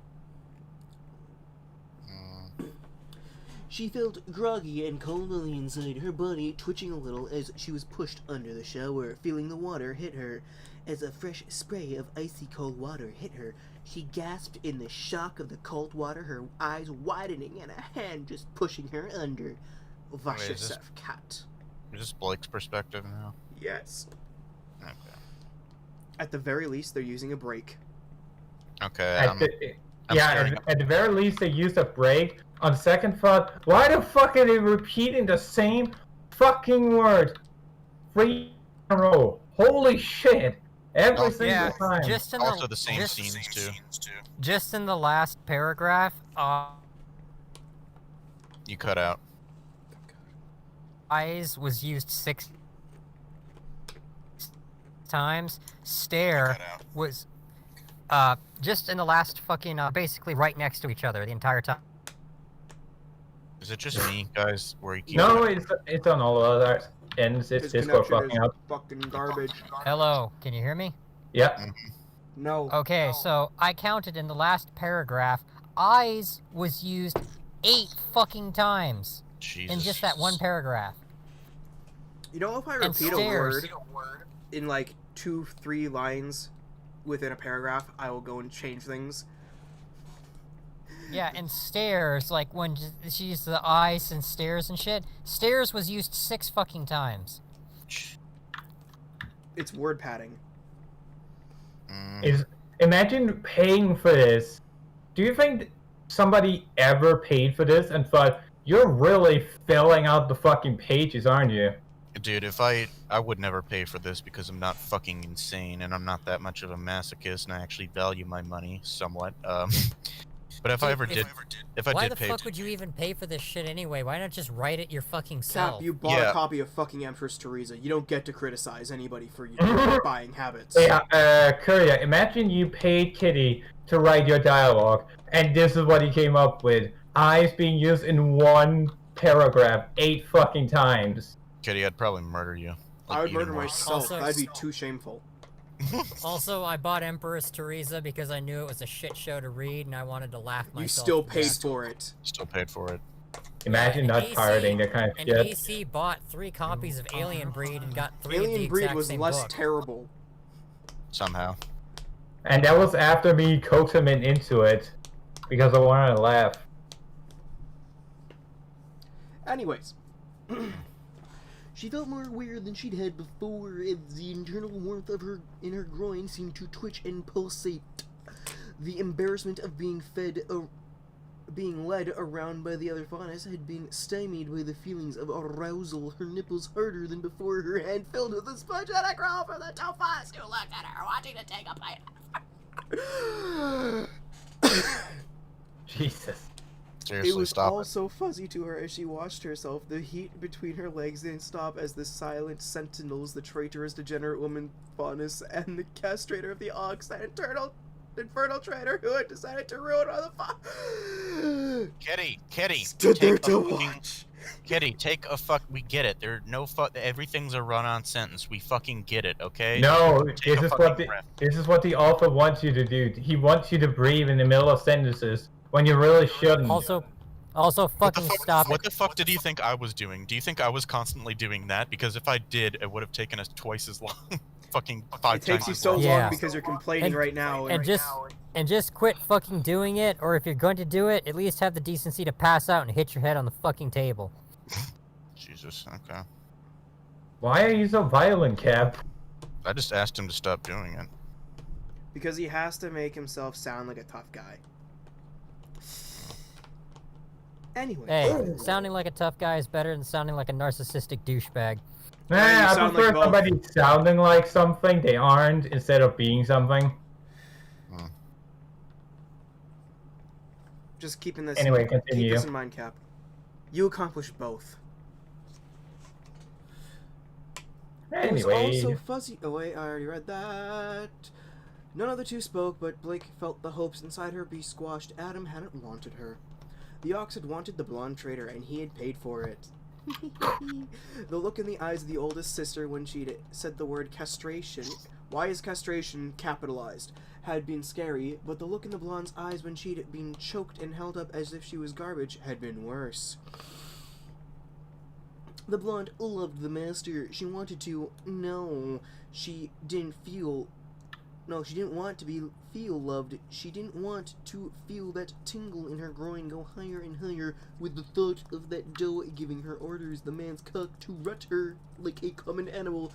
She felt groggy and cold on the inside, her body twitching a little as she was pushed under the shower, feeling the water hit her. As a fresh spray of icy cold water hit her, she gasped in the shock of the cold water, her eyes widening and a hand just pushing her under. Wash Wait, yourself, cat. Is this Blake's perspective now? Yes. Okay. At the very least, they're using a break. Okay. At the very least, they used a break. On second thought, why the fuck are they repeating the same fucking word 3 in a row? Holy shit! Every single time. Just in Also the same scenes too. Just in the last paragraph, You cut out. eyes was used 6 times. Stare was just in the last fucking basically right next to each other the entire time. Is it just me, guys, where you keep No, it's on all other ends. It's His Discord connection fucking is up. fucking garbage. Hello, can you hear me? Yep. No. Okay, so I counted in the last paragraph, eyes was used 8 fucking times Jesus. in just that one paragraph. You know, if I And repeat a stairs. word in like 2-3 lines, within a paragraph, I will go and change things. Yeah, and stairs, like when she used the ice and stairs and shit, stairs was used 6 fucking times. It's word padding. Imagine paying for this. Do you think somebody ever paid for this and thought, you're really filling out the fucking pages, aren't you? Dude, if I would never pay for this because I'm not fucking insane and I'm not that much of a masochist and I actually value my money somewhat. But if I ever did Why the pay, fuck would you even pay for this shit anyway? Why not just write it your fucking self? Cap, you bought Yeah. a copy of fucking Empress Teresa. You don't get to criticize anybody for your buying habits. Yeah, Courier, imagine you paid Kitty to write your dialogue, and this is what he came up with. Eyes being used in one paragraph 8 fucking times. Kitty, I'd probably murder you. Like, I would even murder more. myself. Also- That'd be too shameful. Also, I bought Empress Teresa because I knew it was a shit show to read and I wanted to laugh myself. You still to paid death. for it. Still paid for it. Imagine And not AC pirating that kind of And shit. AC bought 3 copies of Alien Breed and got 3 of the Alien Breed exact was same less book. terrible. Somehow. And that was after me coaxing him into it, because I wanted to laugh. Anyways. She felt more aware than she'd had before, as the internal warmth in her groin seemed to twitch and pulsate. The embarrassment of being led around by the other faunus had been stymied by the feelings of arousal. Her nipples harder than before, her hand filled with a sponge and a crawl for the topaz who looked at her, wanting to take a bite. Jesus. Seriously, It was stop all it. so fuzzy to her as she watched herself. The heat between her legs didn't stop as the silent sentinels, the traitorous, degenerate woman faunus, and the castrator of the ox, that infernal traitor who had decided to ruin all the Kitty, stood there take a to fucking- watch. Kitty, take a fuck. We get it. There no fuck. Everything's a run-on sentence. We fucking get it, okay? No, Take a fucking breath. this is what the author wants you to do. He wants you to breathe in the middle of sentences when you really shouldn't. Also What the fucking fuck- stop What it. the fuck did you think I was doing? Do you think I was constantly doing that? Because if I did, it would have taken us twice as long. Fucking 5 It takes times you as so long. Yeah. long because you're complaining And- right now. And just quit fucking doing it, or if you're going to do it, at least have the decency to pass out and hit your head on the fucking table. Jesus, okay. Why are you so violent, Cap? I just asked him to stop doing it. Because he has to make himself sound like a tough guy. Anyway. Hey, sounding like a tough guy is better than sounding like a narcissistic douchebag. Nah, you I sound prefer like both. somebody sounding like something they aren't instead of being something. Just keeping this. Anyway, Keep continue. this in mind, Cap. You accomplished both. It was Anyway, also fuzzy. Oh wait, I already read that. None of the two spoke, but Blake felt the hopes inside her be squashed. Adam hadn't wanted her. The ox had wanted the blonde traitor, and he had paid for it. The look in the eyes of the oldest sister when she'd said the word castration, why is castration capitalized, had been scary, but the look in the blonde's eyes when she'd been choked and held up as if she was garbage had been worse. The blonde loved the master. She wanted to. No, she didn't feel. No, she didn't want to feel loved. She didn't want to feel that tingle in her groin go higher and higher with the thought of that doe giving her orders, the man's cock to rut her like a common animal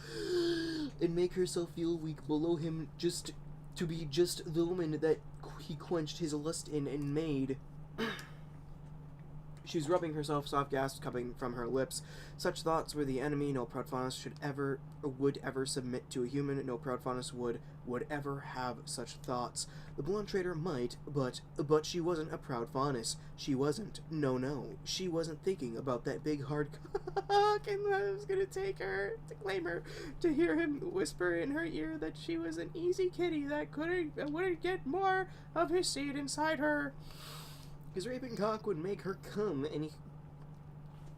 and make herself feel weak below him, just to be just the woman that he quenched his lust in and made. She was rubbing herself, soft gasps coming from her lips. Such thoughts were the enemy. No proud faunus would ever submit to a human. No proud faunus would ever have such thoughts. The blonde traitor might, but she wasn't a proud faunus. She wasn't. No. She wasn't thinking about that big hard cock and I was gonna take her, to claim her, to hear him whisper in her ear that she was an easy kitty that wouldn't get more of his seed inside her. His raping cock would make her come, and he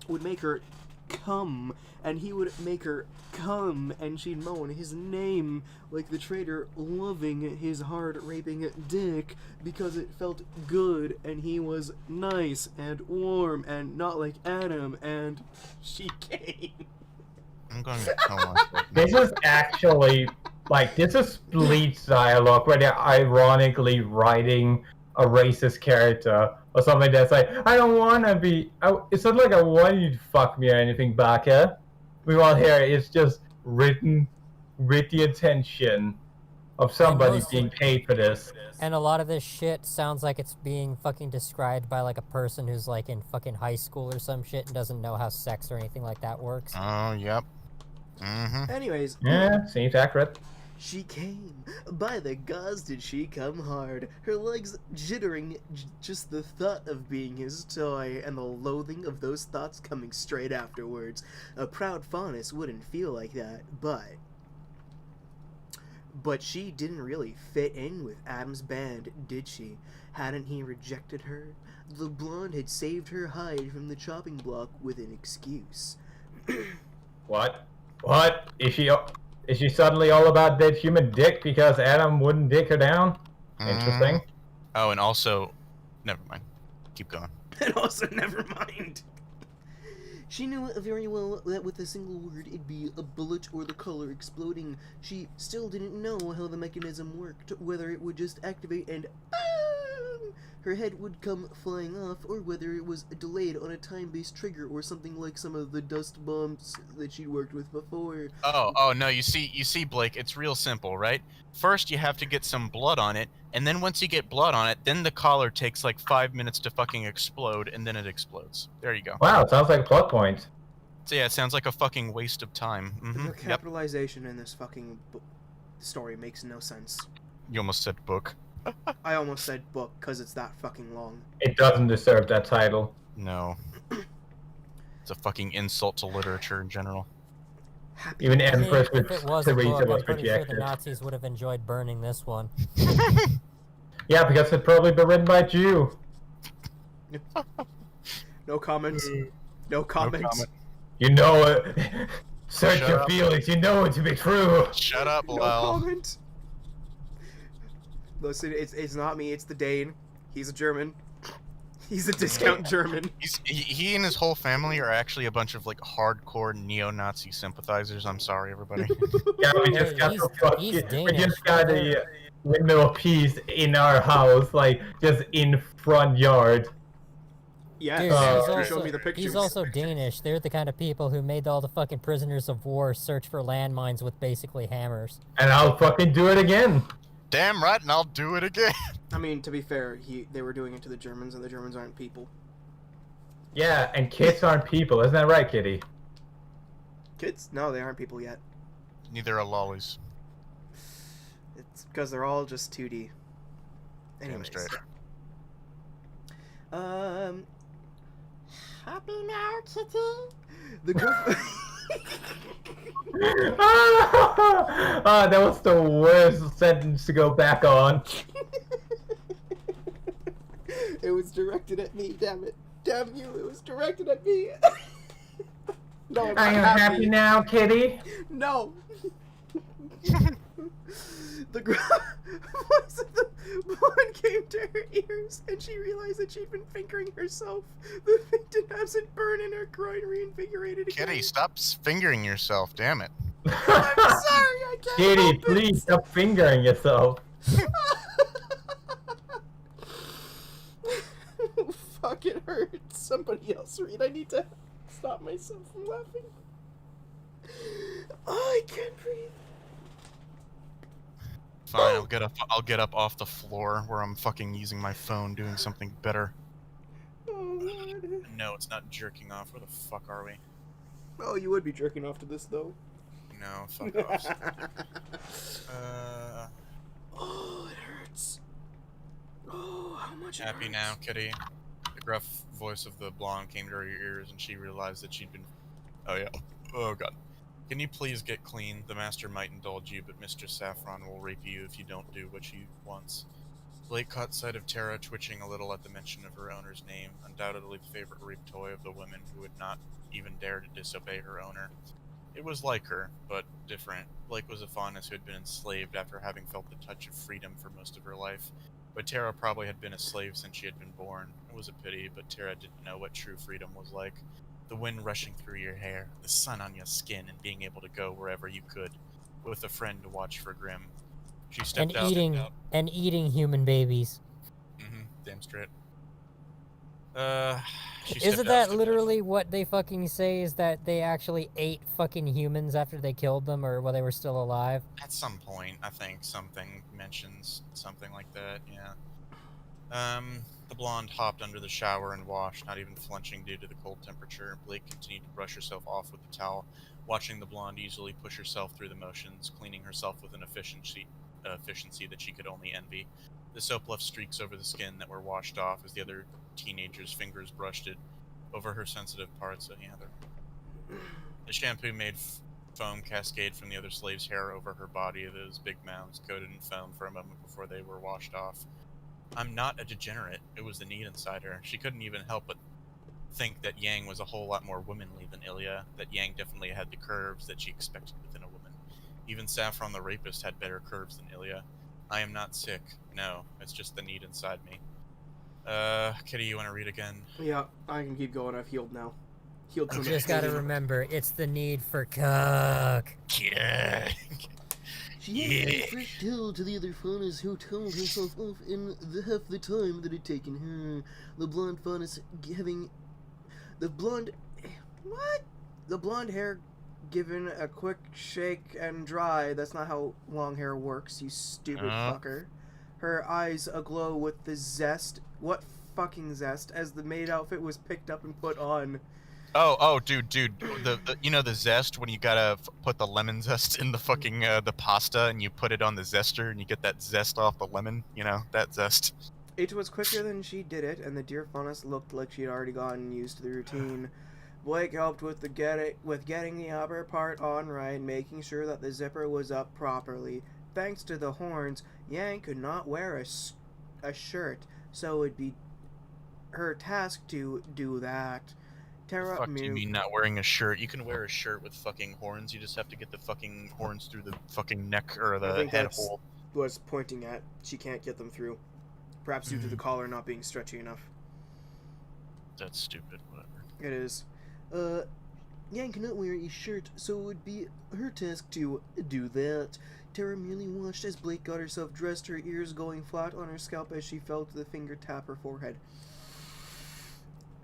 would make her come, and he would make her come, and she'd moan his name like the traitor loving his hard raping dick because it felt good, and he was nice and warm and not like Adam, and she came. I'm going to kill myself. this is actually Like, this is Bleach dialogue where they're ironically writing a racist character or something that's like, I don't want to be. It's not like I want you to fuck me or anything, Baka. Meanwhile, here it's just written with the intention of somebody most- being paid for this. And a lot of this shit sounds like it's being fucking described by like a person who's like in fucking high school or some shit and doesn't know how sex or anything like that works. Oh, yep. Mm-hmm. Anyways, Yeah, seems accurate. she came. By the gauze did she come hard, her legs jittering, just the thought of being his toy, and the loathing of those thoughts coming straight afterwards. A proud faunus wouldn't feel like that, But she didn't really fit in with Adam's band, did she? Hadn't he rejected her? The blonde had saved her hide from the chopping block with an excuse. What? What? Is she suddenly all about dead human dick because Adam wouldn't dick her down? Interesting. Oh, and also, never mind. Keep going. And also, never mind. She knew very well that with a single word it'd be a bullet or the color exploding. She still didn't know how the mechanism worked, whether it would just activate and BOOM! Her head would come flying off, or whether it was delayed on a time-based trigger or something like some of the dust bombs that she'd worked with before. Oh no, you see, Blake, it's real simple, right? First, you have to get some blood on it, and then once you get blood on it, then the collar takes like 5 minutes to fucking explode, and then it explodes. There you go. Wow, sounds like a plot point. So yeah, it sounds like a fucking waste of time. The Yep. capitalization in this fucking story makes no sense. You almost said book. I almost said book because it's that fucking long. It doesn't deserve that title. No. It's a fucking insult to literature in general. Happy Even I mean, Empress if it was a Teresa book, was I'm pretty sure the rejected. Nazis would have enjoyed burning this one. Yeah, because it'd probably been written by a Jew. No comments. No comments. comment. You know it. Search Shut your up. feelings. You know it to be true. Shut up, No Lel. comment. Listen, it's not me. It's the Dane. He's a German. He's a discount German. He and his whole family are actually a bunch of like hardcore neo-Nazi sympathizers. I'm sorry, everybody. Yeah, we Hey, just got he's- the fucking. he's We Danish, just got right? a windmill piece in our house, like just in front yard. Yeah, Dude, you showed me the pictures. he's also Danish. They're the kind of people who made all the fucking prisoners of war search for landmines with basically hammers. And I'll fucking do it again. Damn right, and I'll do it again. I mean, to be fair, they were doing it to the Germans, and the Germans aren't people. Yeah, and kids aren't people, isn't that right, Kitty? Kids? No, they aren't people yet. Neither are lollies. It's because they're all just 2D. Damn Anyways. straight. Happy now, kitty? The girl... That was the worst sentence to go back on. It was directed at me, damn it. Damn you, it was directed at me. No, I'm Are you not happy now, Kitty? No. The voice of the blonde came to her ears, and she realized that she'd been fingering herself. The fainted absent burn in her groin reinvigorated again. Kitty, stop fingering yourself, damn it. I'm sorry, I can't Kitty, help it. please stop fingering yourself. Fuck, it hurts. Somebody else read. I need to stop myself from laughing. Oh, I can't breathe. Fine, I'll get up off the floor where I'm fucking using my phone doing something better. Oh, Lord. No, it's not jerking off. Where the fuck are we? Oh, you would be jerking off to this, though. No, fuck off. Oh, it hurts. Oh, how much it Happy hurts. now, Kitty. The gruff voice of the blonde came to her ears, and she realized that she'd been... Oh, yeah. Oh, God. Can you please get clean? The master might indulge you, but Mr. Saffron will rape you if you don't do what she wants. Blake caught sight of Tara twitching a little at the mention of her owner's name, undoubtedly the favorite rape toy of the women who would not even dare to disobey her owner. It was like her, but different. Blake was a faunus who had been enslaved after having felt the touch of freedom for most of her life, but Tara probably had been a slave since she had been born. It was a pity, but Tara didn't know what true freedom was like. The wind rushing through your hair, the sun on your skin, and being able to go wherever you could. with a friend to watch for Grim. She And stepped out. eating human babies. Damn straight. Isn't that literally what they fucking say? Is that they actually ate fucking humans after they killed them, or while they were still alive? At some point, I think something mentions something like that, yeah. The blonde hopped under the shower and washed, not even flinching due to the cold temperature. Blake continued to brush herself off with the towel, watching the blonde easily push herself through the motions, cleaning herself with an efficiency that she could only envy. The soap left streaks over the skin that were washed off as the other teenager's fingers brushed it over her sensitive parts. So yeah, the shampoo made foam cascade from the other slave's hair over her body. Those big mounds coated in foam for a moment before they were washed off. I'm not a degenerate. It was the need inside her. She couldn't even help but think that Yang was a whole lot more womanly than Ilya, that Yang definitely had the curves that she expected within a woman. Even Saffron the rapist had better curves than Ilya. I am not sick. No, it's just the need inside me. Kitty, you want to read again? Yeah, I can keep going. I've healed now. Healed You to just gotta remember, it's the need for cock. Yeah. She had a fresh tale to the other faunus who told herself off in half the time that it had taken her. The blonde faunus having... The blonde hair given a quick shake and dry. That's not how long hair works, you stupid fucker. Her eyes aglow with the zest. What fucking zest? As the maid outfit was picked up and put on. Oh, dude, the you know the zest when you gotta put the lemon zest in the fucking the pasta and you put it on the zester and you get that zest off the lemon, you know, that zest. It was quicker than she did it, and the dear faunus looked like she'd already gotten used to the routine. Blake helped with getting the upper part on right, making sure that the zipper was up properly. Thanks to the horns, Yang could not wear a shirt, so it would be her task to do that. Tara Fuck do you mean not wearing a shirt? You can wear a shirt with fucking horns, you just have to get the fucking horns through the fucking neck or the head hole. Was pointing at. She can't get them through. Perhaps due to the collar not being stretchy enough. That's stupid, whatever. It is. Yang cannot wear a shirt, so it would be her task to do that. Tara merely watched as Blake got herself dressed, her ears going flat on her scalp as she felt the finger tap her forehead.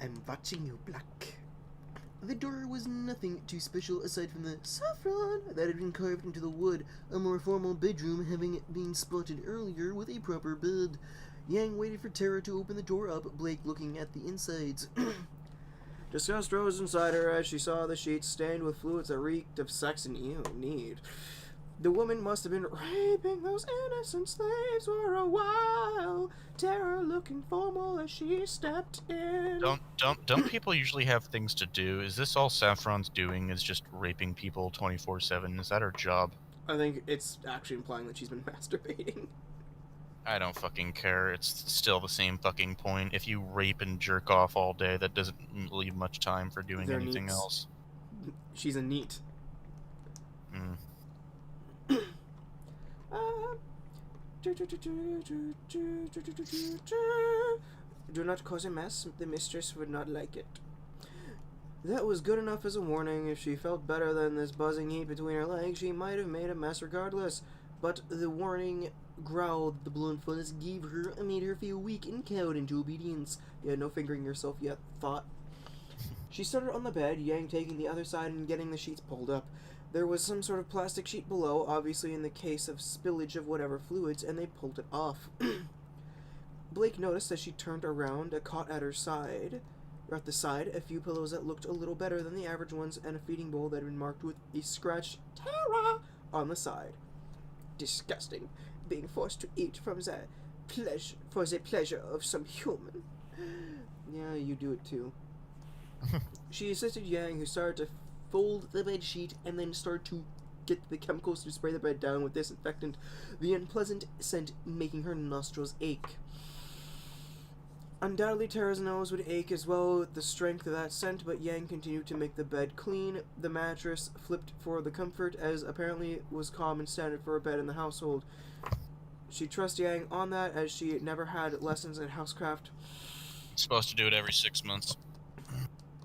I'm watching you, Black. The door was nothing too special aside from the saffron that had been carved into the wood, a more formal bedroom having been spotted earlier with a proper bed. Yang waited for Tara to open the door up, Blake looking at the insides. Disgust rose inside her as she saw the sheets stained with fluids that reeked of sex and need. The woman must have been raping those innocent slaves for a while. Tara looking formal as she stepped in. Don't people usually have things to do? Is this all Saffron's doing? Is just raping people 24/7? Is that her job? I think it's actually implying that she's been masturbating. I don't fucking care. It's still the same fucking point. If you rape and jerk off all day, that doesn't leave much time for doing anything else. She's a neat. Do not cause a mess. The mistress would not like it. That was good enough as a warning. If she felt better than this buzzing heat between her legs, she might have made a mess regardless. But the warning growl the blonde faunus gave her made her feel weak and cowed into obedience. You had no fingering yourself yet, thought. She started on the bed, Yang taking the other side and getting the sheets pulled up. There was some sort of plastic sheet below, obviously in the case of spillage of whatever fluids, and they pulled it off. Blake noticed as she turned around a cot at her side. At the side, a few pillows that looked a little better than the average ones, and a feeding bowl that had been marked with a scratched Tara on the side. Disgusting, being forced to eat from the pleasure of some human. Yeah, you do it too. She assisted Yang, who started to fold the bed sheet and then started to get the chemicals to spray the bed down with disinfectant, the unpleasant scent making her nostrils ache. Undoubtedly, Tara's nose would ache as well with the strength of that scent, but Yang continued to make the bed clean. The mattress flipped for the comfort, as apparently was common standard for a bed in the household. She trusts Yang on that, as she never had lessons in housecraft. Supposed to do it every 6 months.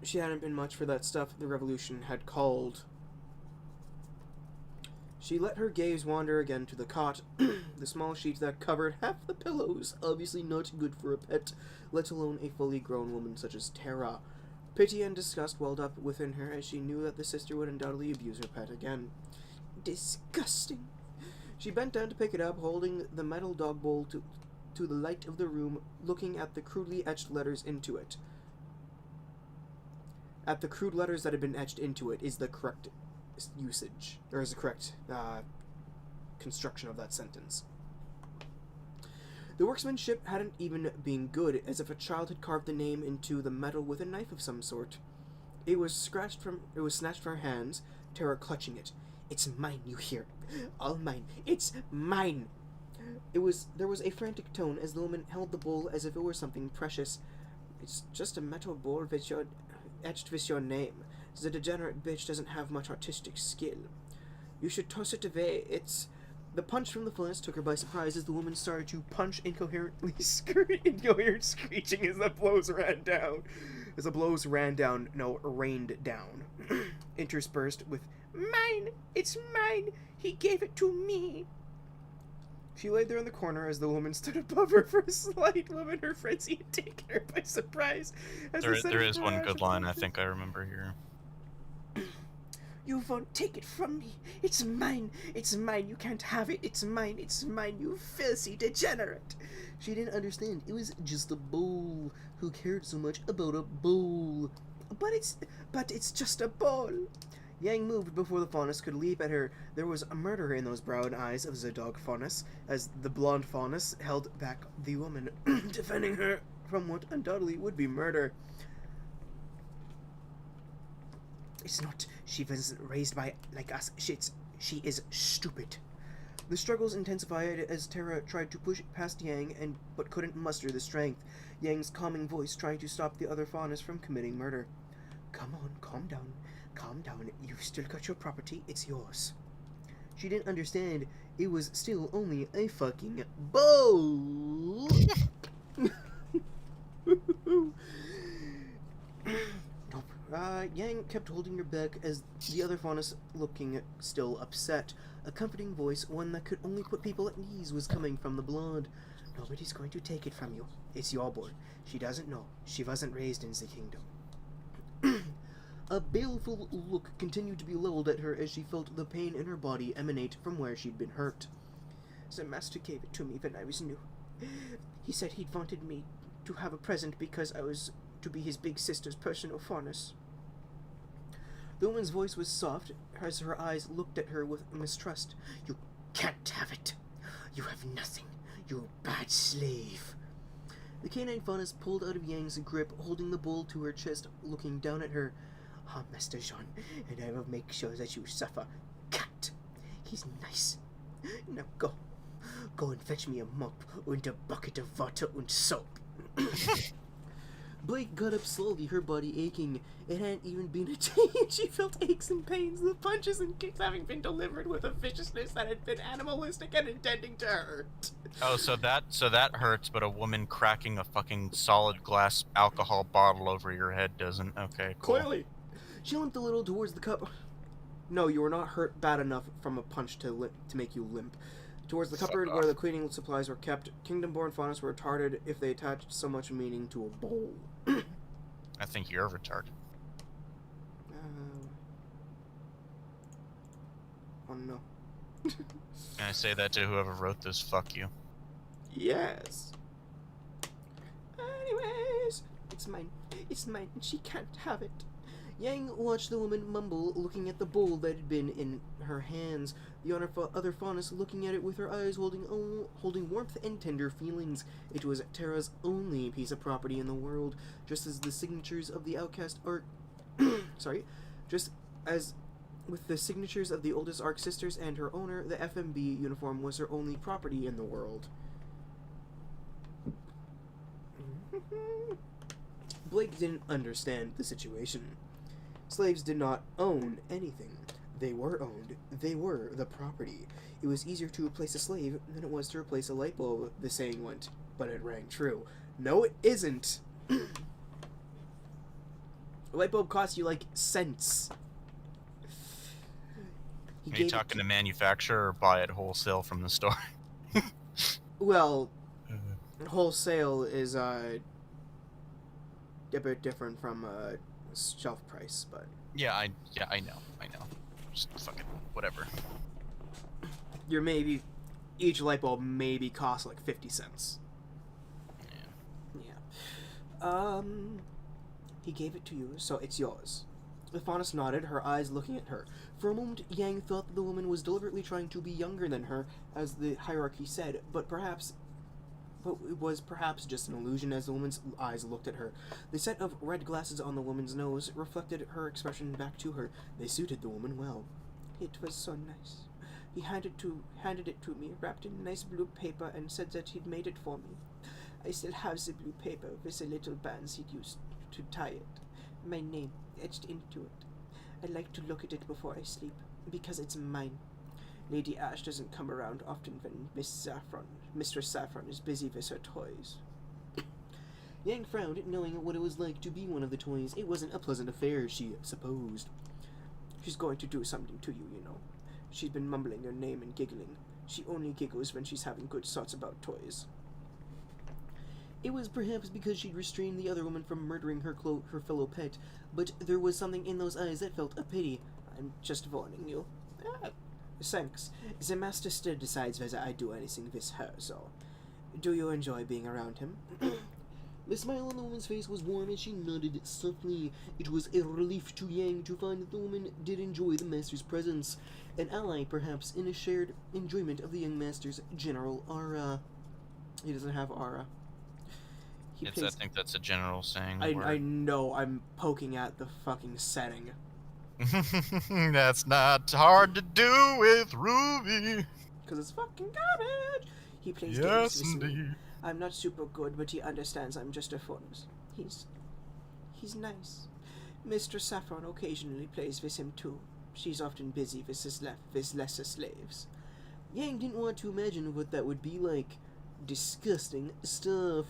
She hadn't been much for that stuff the revolution had called. She let her gaze wander again to the cot, the small sheet that covered half the pillows, obviously not good for a pet, let alone a fully grown woman such as Tara. Pity and disgust welled up within her as she knew that the sister would undoubtedly abuse her pet again. Disgusting. She bent down to pick it up, holding the metal dog bowl to the light of the room, looking at the crudely etched letters into it. At the crude letters that had been etched into it is the correct usage, or is the correct construction of that sentence. The workmanship hadn't even been good, as if a child had carved the name into the metal with a knife of some sort. It was snatched from her hands, Tara clutching it. It's mine, you hear? All mine. It's mine. There was a frantic tone as the woman held the bowl as if it were something precious. It's just a metal bowl etched with your name. The degenerate bitch doesn't have much artistic skill. You should toss it away. The punch from the furnace took her by surprise as the woman started to punch incoherent screeching as the blows ran down. Rained down. Interspersed with, "Mine! It's mine! He gave it to me!" She lay there in the corner as the woman stood above her for a slight moment. Her frenzy had taken her by surprise. There is one good line I think I remember here. You won't take it from me. It's mine. It's mine. You can't have it. It's mine. It's mine, you filthy degenerate. She didn't understand. It was just a bowl. Who cared so much about a bowl? But it's just a bowl. Yang moved before the faunus could leap at her. There was a murder in those brown eyes of the dog faunus, as the blonde faunus held back the woman, defending her from what undoubtedly would be murder. It's not. She wasn't raised like us. She is stupid. The struggles intensified as Tara tried to push past Yang, but couldn't muster the strength. Yang's calming voice trying to stop the other faunus from committing murder. Come on, calm down. Calm down. You've still got your property. It's yours. She didn't understand. It was still only a fucking bowl. Yang kept holding her back as the other faunus, looking still upset. A comforting voice, one that could only put people at ease, was coming from the blonde. Nobody's going to take it from you. It's your boy. She doesn't know. She wasn't raised in the kingdom. A baleful look continued to be leveled at her as she felt the pain in her body emanate from where she'd been hurt. The master gave it to me when I was new. He said he'd wanted me to have a present because I was to be his big sister's personal faunus. The woman's voice was soft as her eyes looked at her with mistrust. You can't have it. You have nothing. You bad slave. The canine faunus pulled out of Yang's grip, holding the bowl to her chest, looking down at her. Ah, Master Jean, and I will make sure that you suffer. Cat! He's nice. Now go. Go and fetch me a mop and a bucket of water and soap. Blake got up slowly, her body aching. It hadn't even been a day, and she felt aches and pains, the punches and kicks having been delivered with a viciousness that had been animalistic and intending to hurt. Oh, so that hurts, but a woman cracking a fucking solid glass alcohol bottle over your head doesn't. Okay, cool. Clearly. She limped a little towards the cup. No, you were not hurt bad enough from a punch to make you limp. Towards the cupboard where the cleaning supplies were kept, kingdom-born faunus were retarded if they attached so much meaning to a bowl. I think you're retarded. Oh no. Can I say that to whoever wrote this? Fuck you. Yes. Anyways, it's mine. It's mine, and she can't have it. Yang watched the woman mumble, looking at the bowl that had been in her hands. The other faunus looking at it with her eyes holding warmth and tender feelings. It was Tara's only piece of property in the world, just as the signatures of the outcast Ark... just as with the signatures of the oldest Ark sisters and her owner, the FMB uniform was her only property in the world. Blake didn't understand the situation. Slaves did not own anything. They were owned. They were the property. It was easier to replace a slave than it was to replace a light bulb, the saying went, but it rang true. No, it isn't. A light bulb costs you, like, cents. Are you talking to manufacturer or buy it wholesale from the store? Well, wholesale is a bit different from shelf price, but I know. Just fucking whatever. you're maybe each light bulb maybe costs like 50 cents. Yeah. He gave it to you, so it's yours. The faunus nodded, her eyes looking at her. For a moment, Yang thought that the woman was deliberately trying to be younger than her, as the hierarchy said, but it was perhaps just an illusion as the woman's eyes looked at her. The set of red glasses on the woman's nose reflected her expression back to her. They suited the woman well. It was so nice. He handed it to me, wrapped in nice blue paper, and said that he'd made it for me. I still have the blue paper with the little bands he'd used to tie it. My name etched into it. I like to look at it before I sleep, because it's mine. Lady Ash doesn't come around often when Mistress Saffron is busy with her toys. Yang frowned, knowing what it was like to be one of the toys. It wasn't a pleasant affair, she supposed. She's going to do something to you, you know. She's been mumbling your name and giggling. She only giggles when she's having good thoughts about toys. It was perhaps because she'd restrained the other woman from murdering her fellow pet, but there was something in those eyes that felt a pity. I'm just warning you. Thanks. The master still decides whether I do anything with her, so... Do you enjoy being around him? The smile on the woman's face was warm as she nodded softly. It was a relief to Yang to find that the woman did enjoy the master's presence, an ally perhaps in a shared enjoyment of the young master's general aura. He doesn't have aura. I think that's a general saying. I know, I'm poking at the fucking setting. That's not hard to do with Ruby. Because it's fucking garbage. He plays games with me. I'm not super good, but he understands I'm just a faunus. He's nice. Mistress Saffron occasionally plays with him too. She's often busy with his lesser slaves. Yang didn't want to imagine what that would be like. Disgusting stuff.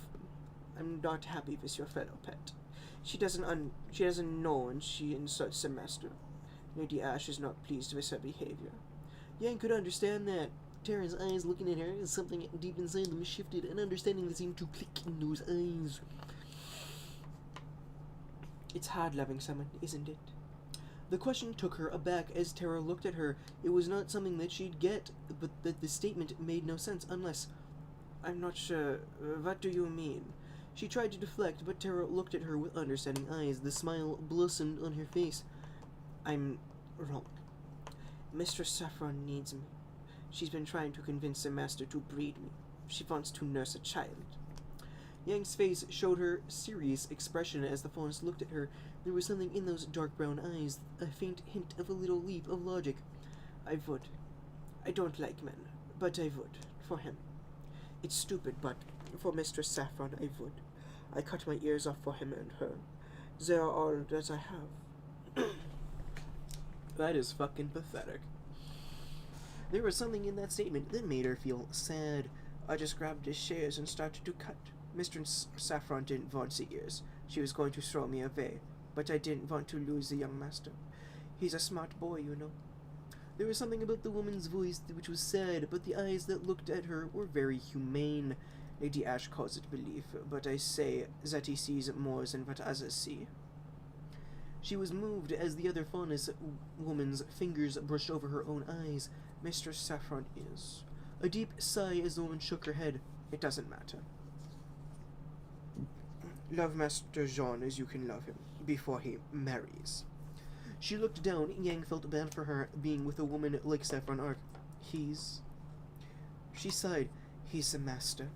I'm not happy with your fellow pet. She doesn't know when she insults the master. Lady Ash is not pleased with her behavior. Yang could understand that. Tara's eyes looking at her as something deep inside them shifted, and understanding that seemed to click in those eyes. It's hard loving someone, isn't it? The question took her aback as Tara looked at her. It was not something that she'd get, but that the statement made no sense unless... I'm not sure. What do you mean? She tried to deflect, but Tara looked at her with understanding eyes. The smile blossomed on her face. I'm wrong. Mistress Saffron needs me. She's been trying to convince the master to breed me. She wants to nurse a child. Yang's face showed her serious expression as the faunus looked at her. There was something in those dark brown eyes, a faint hint of a little leap of logic. I would. I don't like men, but I would, for him. It's stupid, but for Mistress Saffron I would. I cut my ears off for him and her. They are all that I have. That is fucking pathetic. There was something in that statement that made her feel sad. I just grabbed his shears and started to cut. Mistress Saffron didn't want the ears. She was going to throw me away, but I didn't want to lose the young master. He's a smart boy, you know. There was something about the woman's voice which was sad, but the eyes that looked at her were very humane. Lady Ash calls it belief, but I say that he sees more than what others see. She was moved as the other faunus woman's fingers brushed over her own eyes. Mistress Saffron is. A deep sigh as the woman shook her head. It doesn't matter. Love Master Jean as you can love him, before he marries. She looked down. Yang felt bad for her, being with a woman like Saffron Arc. She sighed. He's the master.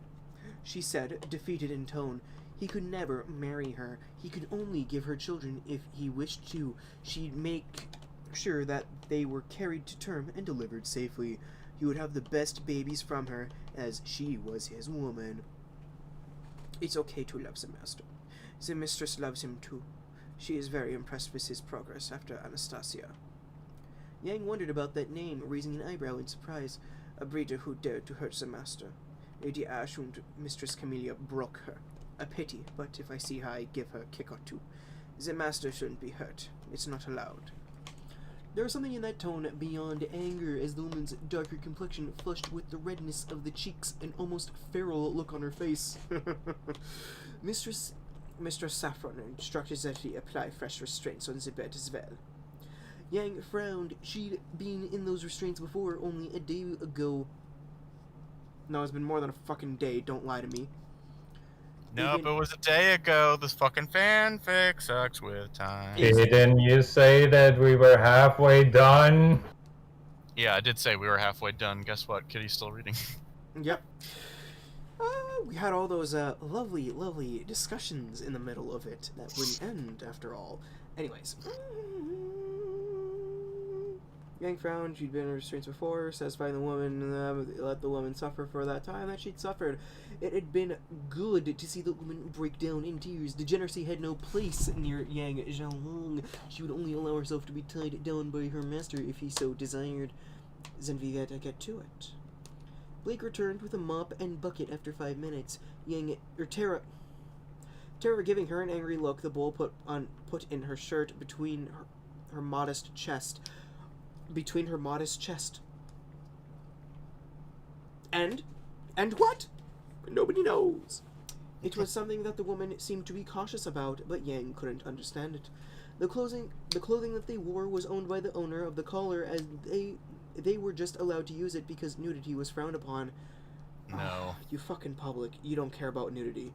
She said, defeated in tone. He could never marry her. He could only give her children if he wished to. She'd make sure that they were carried to term and delivered safely. He would have the best babies from her, as she was his woman. It's okay to love the master. The mistress loves him too. She is very impressed with his progress after Anastasia. Yang wondered about that name, raising an eyebrow in surprise. A breeder who dared to hurt the master. Lady Ash and Mistress Camellia broke her. A pity, but if I see her, I give her a kick or two. The master shouldn't be hurt. It's not allowed. There was something in that tone beyond anger, as the woman's darker complexion flushed with the redness of the cheeks, an almost feral look on her face. Mistress Saffron instructed that he apply fresh restraints on the bed as well. Yang frowned. She'd been in those restraints before, only a day ago. No, it's been more than a fucking day. Don't lie to me. Nope, it was a day ago. This fucking fanfic sucks with time. Didn't you say that we were halfway done? Yeah, I did say we were halfway done. Guess what? Kitty's still reading. Yep. We had all those lovely, lovely discussions in the middle of it that wouldn't end after all. Anyways. Yang frowned. She'd been in restraints before, satisfying the woman, let the woman suffer for that time that she'd suffered. It had been good to see the woman break down in tears. Degeneracy had no place near Yang Zhaolong. She would only allow herself to be tied down by her master if he so desired. Then we had to get to it. Blake returned with a mop and bucket after 5 minutes. Tara giving her an angry look, the bowl put in her shirt between her modest chest. Between her modest chest. And what? Nobody knows. It was something that the woman seemed to be cautious about, but Yang couldn't understand it. The clothing that they wore was owned by the owner of the collar, as they were just allowed to use it because nudity was frowned upon. No. You fucking public. You don't care about nudity.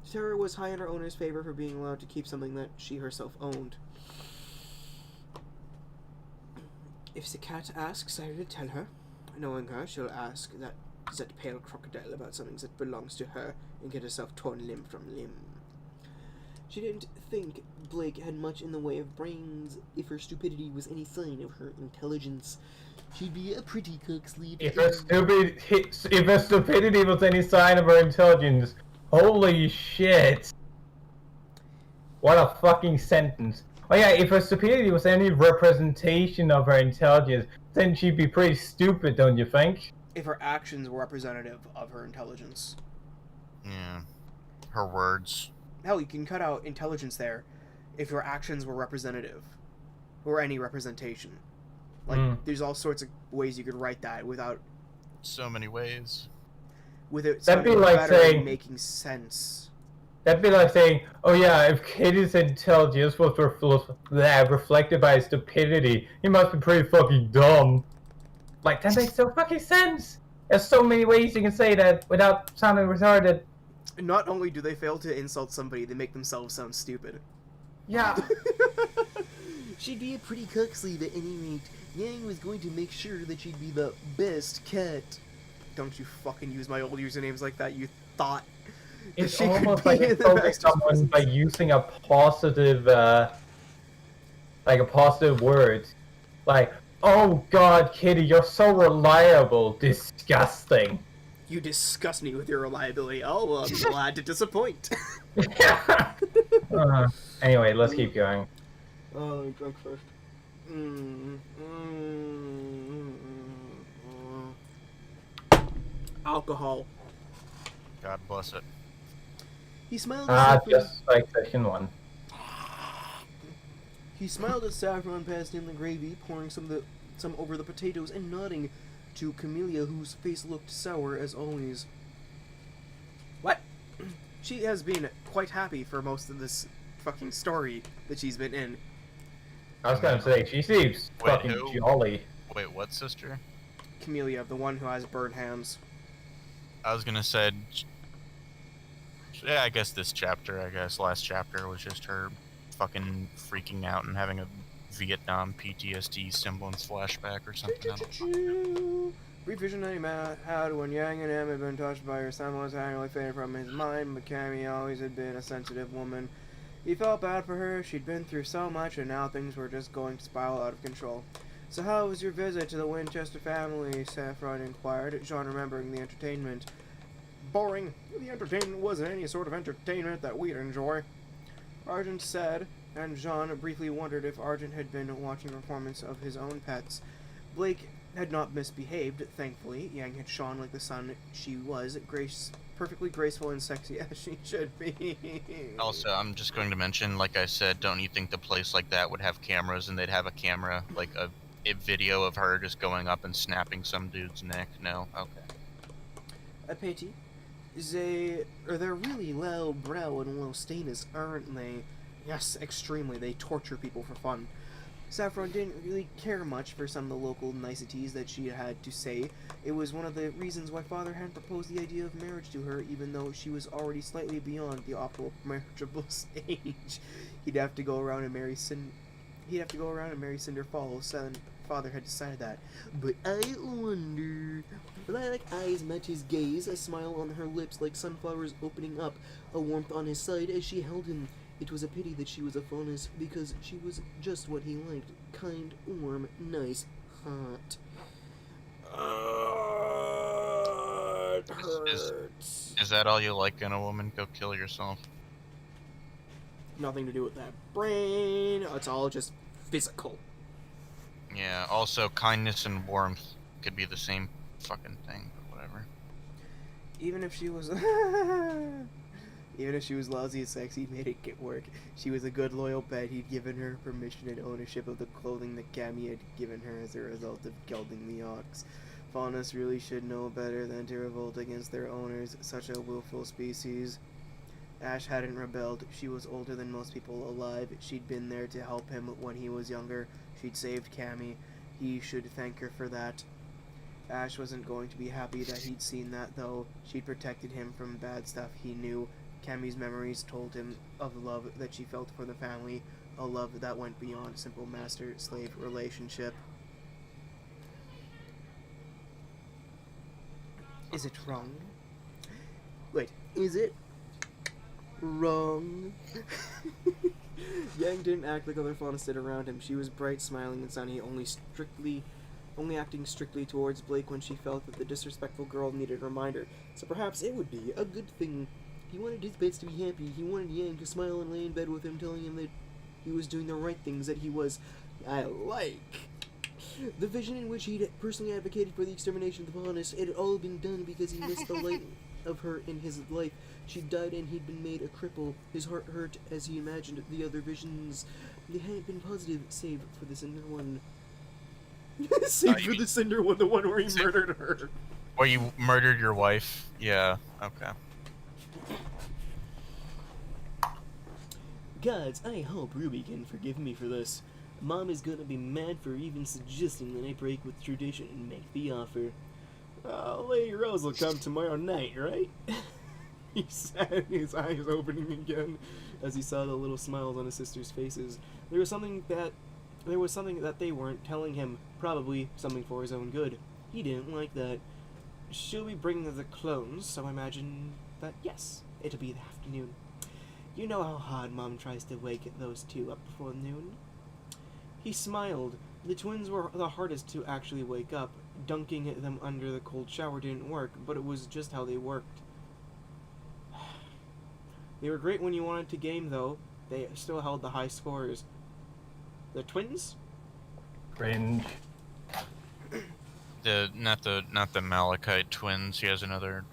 Sarah was high in her owner's favor for being allowed to keep something that she herself owned. If the cat asks, I will tell her. Knowing her, she'll ask that pale crocodile about something that belongs to her and get herself torn limb from limb. She didn't think Blake had much in the way of brains. If her stupidity was any sign of her intelligence, she'd be a pretty cocksleeve. If her stupidity was any sign of her intelligence, holy shit! What a fucking sentence. Oh yeah, if her stupidity was any representation of her intelligence, then she'd be pretty stupid, don't you think? If her actions were representative of her intelligence. Yeah. Her words. Hell, you can cut out intelligence there if your actions were representative. Or any representation. Like, there's all sorts of ways you could write that without... So many ways. With it That'd be sounding like better saying... and making sense. That'd be like saying, oh yeah, if Katie's intelligence was reflected by his stupidity, he must be pretty fucking dumb. Like, that makes no fucking sense! There's so many ways you can say that without sounding retarded. Not only do they fail to insult somebody, they make themselves sound stupid. Yeah. She'd be a pretty cocksleeve at any rate. Yang was going to make sure that she'd be the best cat. Don't you fucking use my old usernames like that, you thought. It's almost like insulting someone by using a positive, word. Like, oh god, Kitty, you're so reliable. Disgusting. You disgust me with your reliability. Oh, well, I'm glad to disappoint. Anyway, let's keep going. Oh, let me drink first. Alcohol. God bless it. He smiled at Saffron. Just like session 1. He smiled at Saffron, passed him the gravy, pouring some over the potatoes, and nodding to Camellia, whose face looked sour as always. What? She has been quite happy for most of this fucking story that she's been in. I was gonna say, she seems fucking jolly. Wait, what sister? Camellia, the one who has burnt hands. I was gonna say... Yeah, I guess this chapter, last chapter was just her fucking freaking out and having a Vietnam PTSD semblance flashback or something. I don't know. Brief vision that he had when Yang and him had been touched by her simultaneously faded from his mind, but Cammy always had been a sensitive woman. He felt bad for her. She'd been through so much, and now things were just going to spiral out of control. So how was your visit to the Winchester family? Saffron inquired, Jean remembering the entertainment. Boring. The entertainment wasn't any sort of entertainment that we'd enjoy. Argent said, and Jean briefly wondered if Argent had been watching a performance of his own pets. Blake had not misbehaved, thankfully. Yang had shone like the sun she was, perfectly graceful and sexy as she should be. Also, I'm just going to mention, like I said, don't you think the place like that would have cameras and they'd have a camera, like a video of her just going up and snapping some dude's neck? No? Okay. Petty, they're really loud brow and low status, aren't they? Yes, extremely. They torture people for fun. Saffron didn't really care much for some of the local niceties that she had to say. It was one of the reasons why Father hadn't proposed the idea of marriage to her, even though she was already slightly beyond the optimal marriageable stage. He'd have to go around and marry Cinder Falls. Father had decided that. But I wonder. Lilac eyes met his gaze, a smile on her lips like sunflowers opening up, a warmth on his side as she held him. It was a pity that she was a faunus, because she was just what he liked. Kind, warm, nice, hot. It hurts. Is that all you like in a woman? Go kill yourself. Nothing to do with that brain. It's all just physical. Yeah, also kindness and warmth could be the same fucking thing, but whatever. Even if she was... Even if she was lousy and sexy, he made it work. She was a good, loyal pet. He'd given her permission and ownership of the clothing that Cammy had given her as a result of gelding the ox. Faunus really should know better than to revolt against their owners, such a willful species. Ash hadn't rebelled. She was older than most people alive. She'd been there to help him when he was younger. She'd saved Cammy. He should thank her for that. Ash wasn't going to be happy that he'd seen that, though. She'd protected him from bad stuff he knew. Cammy's memories told him of love that she felt for the family, a love that went beyond simple master-slave relationship. Is it wrong? Wait, is it wrong? Yang didn't act like other fauna did around him. She was bright, smiling, and sunny, only acting strictly towards Blake when she felt that the disrespectful girl needed a reminder. So perhaps it would be a good thing. He wanted his pets to be happy. He wanted Yang to smile and lay in bed with him, telling him that he was doing the right things, that he was... I like... The vision in which he'd personally advocated for the extermination of the faunus, it had all been done because he missed the light of her in his life. She'd died and he'd been made a cripple. His heart hurt as he imagined the other visions. They hadn't been positive, save for the Cinder one. Save for the Cinder one, the one where he murdered her. Where you murdered your wife? Yeah, okay. Gods, I hope Ruby can forgive me for this. Mom is gonna be mad for even suggesting that I break with tradition and make the offer. Lady Rose will come tomorrow night, right? He said, his eyes opening again as he saw the little smiles on his sister's faces. There was something that they weren't telling him, probably something for his own good. He didn't like that. She'll be bringing the clones, so I imagine that, yes, it'll be the afternoon. You know how hard Mom tries to wake those two up before noon? He smiled. The twins were the hardest to actually wake up. Dunking them under the cold shower didn't work, but it was just how they worked. They were great when you wanted to game, though. They still held the high scores. The twins? Cringe. Not the Malachite twins. He has another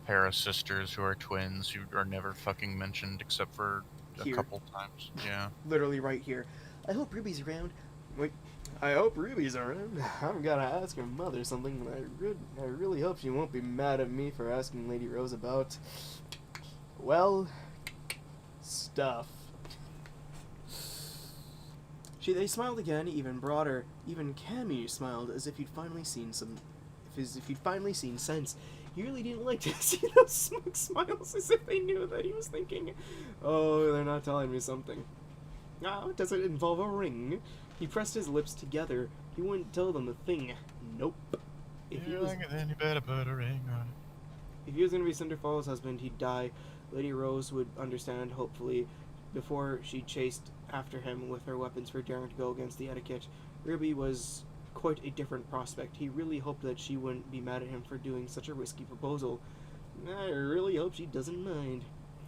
pair of sisters who are twins who are never fucking mentioned except for a couple times. Yeah. Literally right here. I hope Ruby's around. Wait, I hope Ruby's around. I'm gonna ask her mother something that I really hope she won't be mad at me for asking Lady Rose about, well, stuff. They smiled again, even broader. Even Cammy smiled as if he'd finally seen sense. He really didn't like to see those smug smiles, as if they knew that he was thinking, oh, they're not telling me something. Ah, does it involve a ring? He pressed his lips together. He wouldn't tell them a thing. Nope. If he was gonna be Cinderfall's husband, he'd die. Lady Rose would understand, hopefully, before she chased after him with her weapons for daring to go against the etiquette. Ruby was quite a different prospect. He really hoped that she wouldn't be mad at him for doing such a risky proposal. I really hope she doesn't mind.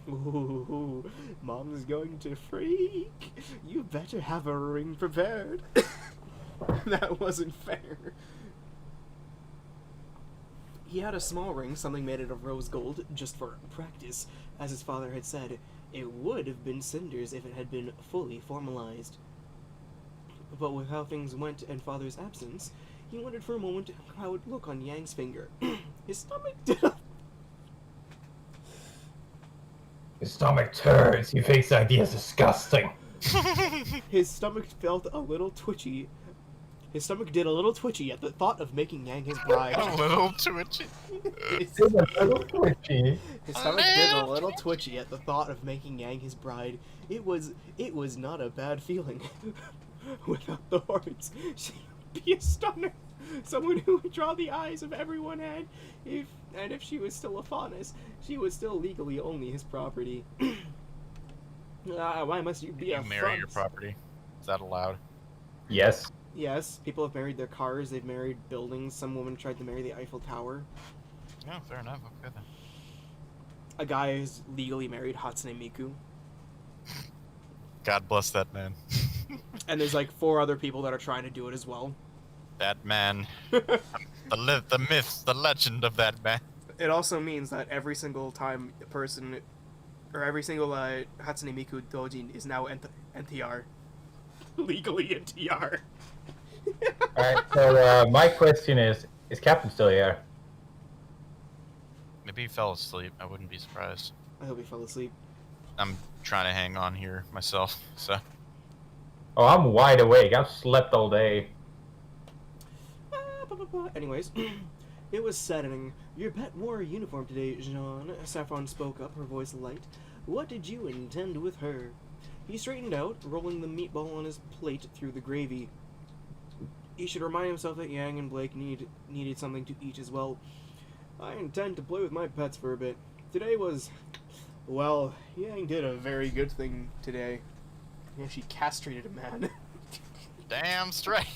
Ooh, Mom's going to freak. You better have a ring prepared. That wasn't fair. He had a small ring, something made out of rose gold, just for practice. As his father had said, it would have been cinders if it had been fully formalized. But with how things went in Father's absence, he wondered for a moment how it would look on Yang's finger. His stomach did a... His stomach turns. He thinks the idea is disgusting. His stomach felt a little twitchy. His stomach did a little twitchy at the thought of making Yang his bride. A little twitchy. It's a little twitchy. His stomach did a little twitchy at the thought of making Yang his bride. It was not a bad feeling. Without the horns, she would be a stunner. Someone who would draw the eyes of everyone, and if she was still a faunus, she was still legally only his property. Why must you be a marry your faunus? property? Is that allowed? Yes. Yes, people have married their cars, they've married buildings. Some woman tried to marry the Eiffel Tower. No, fair enough. Okay then. A guy has legally married Hatsune Miku. God bless that man. And there's like 4 other people that are trying to do it as well. That man. The myth, the legend of that man. It also means that every single time a person, or every single Hatsune Miku doujin is now NTR. Legally NTR. Alright, so my question is Captain still here? Maybe he fell asleep. I wouldn't be surprised. I hope he fell asleep. I'm trying to hang on here myself, so. Oh, I'm wide awake. I've slept all day. Anyways, it was saddening. Your pet wore a uniform today, Jean. Saffron spoke up, her voice light. What did you intend with her? He straightened out, rolling the meatball on his plate through the gravy. He should remind himself that Yang and Blake needed something to eat as well. I intend to play with my pets for a bit. Today was... Well, Yang did a very good thing today. Yeah, she castrated a man. Damn straight.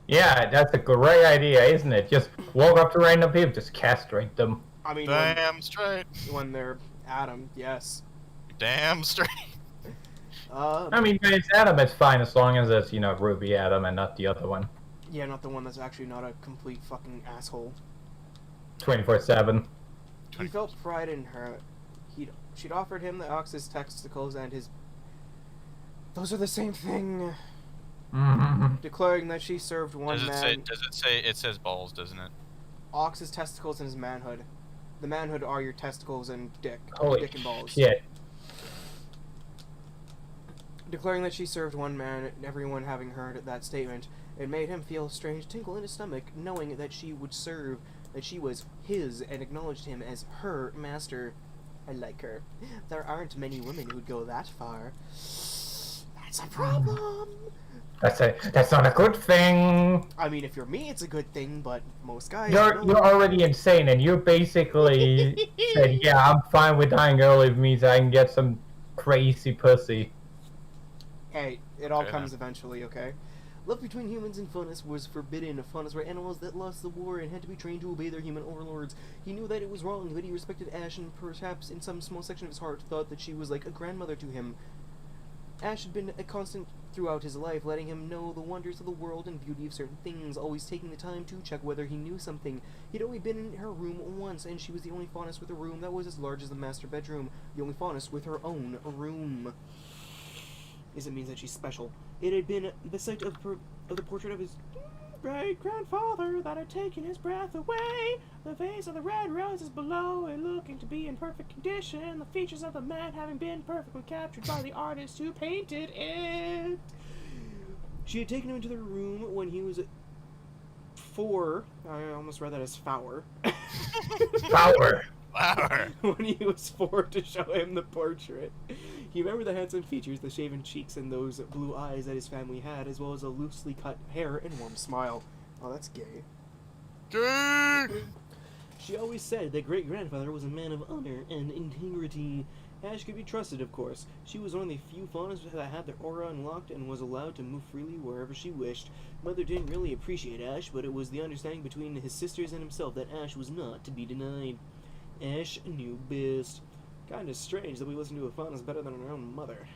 Yeah, that's a great idea, isn't it? Just walk up to random people, just castrate them. I mean, Damn straight. when they're Adam, yes. Damn straight. I mean, when it's Adam, it's fine as long as it's, Ruby Adam and not the other one. Yeah, not the one that's actually not a complete fucking asshole. 24/7. He felt pride in her. She'd offered him the ox's testicles and his... Those are the same thing. Mm-hmm. Declaring that she served one Does man... it says balls, doesn't it? Ox's testicles and his manhood. The manhood are your testicles and dick. Holy dick and balls. shit. Declaring that she served one man, everyone having heard that statement, it made him feel a strange tinkle in his stomach, knowing that she would serve, that she was his, and acknowledged him as her master. I like her. There aren't many women who'd go that far. That's a problem! That's not a good thing. I mean, if you're me, it's a good thing, but most guys... You're already insane, and you basically said, yeah, I'm fine with dying early. It means I can get some crazy pussy. Hey, it all Okay, comes then. eventually, okay? Love between humans and faunus was forbidden. Faunus were animals that lost the war and had to be trained to obey their human overlords. He knew that it was wrong, but he respected Ash and perhaps in some small section of his heart thought that she was like a grandmother to him. Ash had been a constant throughout his life, letting him know the wonders of the world and beauty of certain things, always taking the time to check whether he knew something. He'd only been in her room once, and she was the only faunus with a room that was as large as the master bedroom, the only faunus with her own room. It means that she's special. It had been the sight of the portrait of his great-grandfather that had taken his breath away. The vase of the red roses below it looking to be in perfect condition. The features of the man having been perfectly captured by the artist who painted it. She had taken him into the room when he was 4. I almost read that as Fower. Power. Flower. When he was 4 to show him the portrait. He remembered the handsome features, the shaven cheeks, and those blue eyes that his family had, as well as a loosely cut hair and warm smile. Oh, that's gay. Gay. She always said that great-grandfather was a man of honor and integrity. Ash could be trusted, of course. She was one of the few faunas that had their aura unlocked and was allowed to move freely wherever she wished. Mother didn't really appreciate Ash, but it was the understanding between his sisters and himself that Ash was not to be denied. Ash knew best. Kinda strange that we listen to a faunus better than our own mother.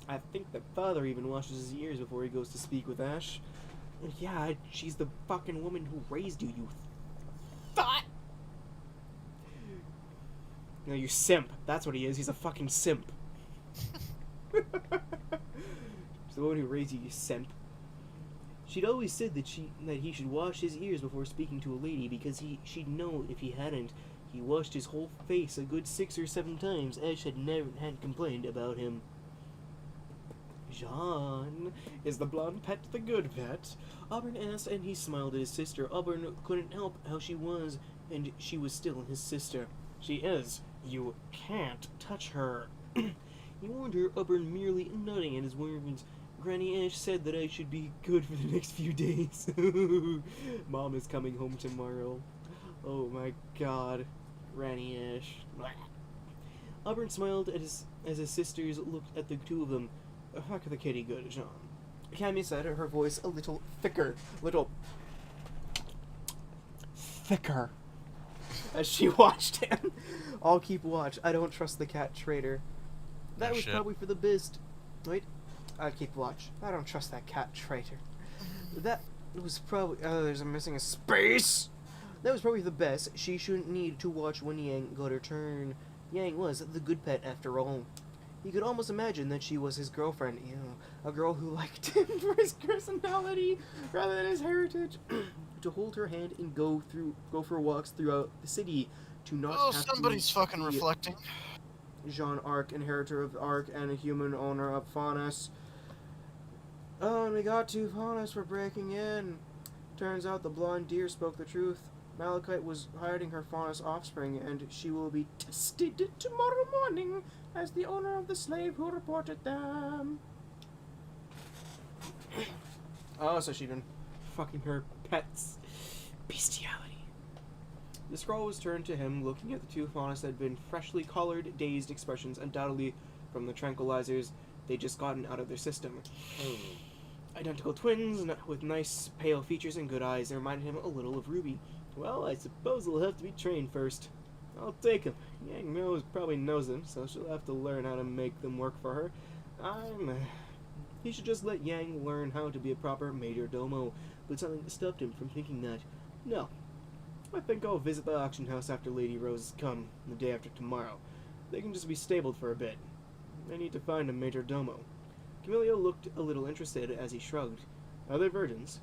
I think that father even washes his ears before he goes to speak with Ash. And yeah, she's the fucking woman who raised you, you thought. No, you simp. That's what he is. He's a fucking simp. He's the one who raised you, you simp. She'd always said that he should wash his ears before speaking to a lady because she'd know if he hadn't. He washed his whole face a good 6 or 7 times. Ash had complained about him. Jean, is the blonde pet the good pet? Auburn asked, and he smiled at his sister. Auburn couldn't help how she was, and she was still his sister. She is. You can't touch her. He warned her, Auburn merely nodding at his words. Granny Ash said that I should be good for the next few days. Mom is coming home tomorrow. Oh my god. Granny Ash. Blah. Auburn smiled as his sisters looked at the two of them. Fuck the kitty good, Jean. Cammy said, her voice a little thicker. Thicker. As she watched him. I'll keep watch. I don't trust the cat traitor. That was probably for the best. Wait. I'll keep watch. I don't trust that cat traitor. That was probably... there's missing a space! That was probably the best. She shouldn't need to watch when Yang got her turn. Yang was the good pet after all. He could almost imagine that she was his girlfriend. You know, a girl who liked him for his personality rather than his heritage. To hold her hand and go for walks throughout the city. To not have somebody's fucking reflecting. Jean Arc, inheritor of Arc and a human owner of Faunus. Oh, and we got 2 Faunus for breaking in. Turns out the blonde deer spoke the truth. Malachite was hiding her Faunus offspring, and she will be tested tomorrow morning as the owner of the slave who reported them. Oh, so she'd been fucking her pets. Bestiality. The scroll was turned to him, looking at the 2 Faunus that had been freshly colored, dazed expressions, undoubtedly from the tranquilizers they'd just gotten out of their system. Identical twins, with nice, pale features and good eyes, they reminded him a little of Ruby. Well, I suppose they'll have to be trained first. I'll take him. Yang probably knows them, so she'll have to learn how to make them work for her. He should just let Yang learn how to be a proper major domo, but something stopped him from thinking that. No. I think I'll visit the auction house after Lady Rose come, the day after tomorrow. They can just be stabled for a bit. I need to find a major domo. Camilio looked a little interested as he shrugged. Are they virgins?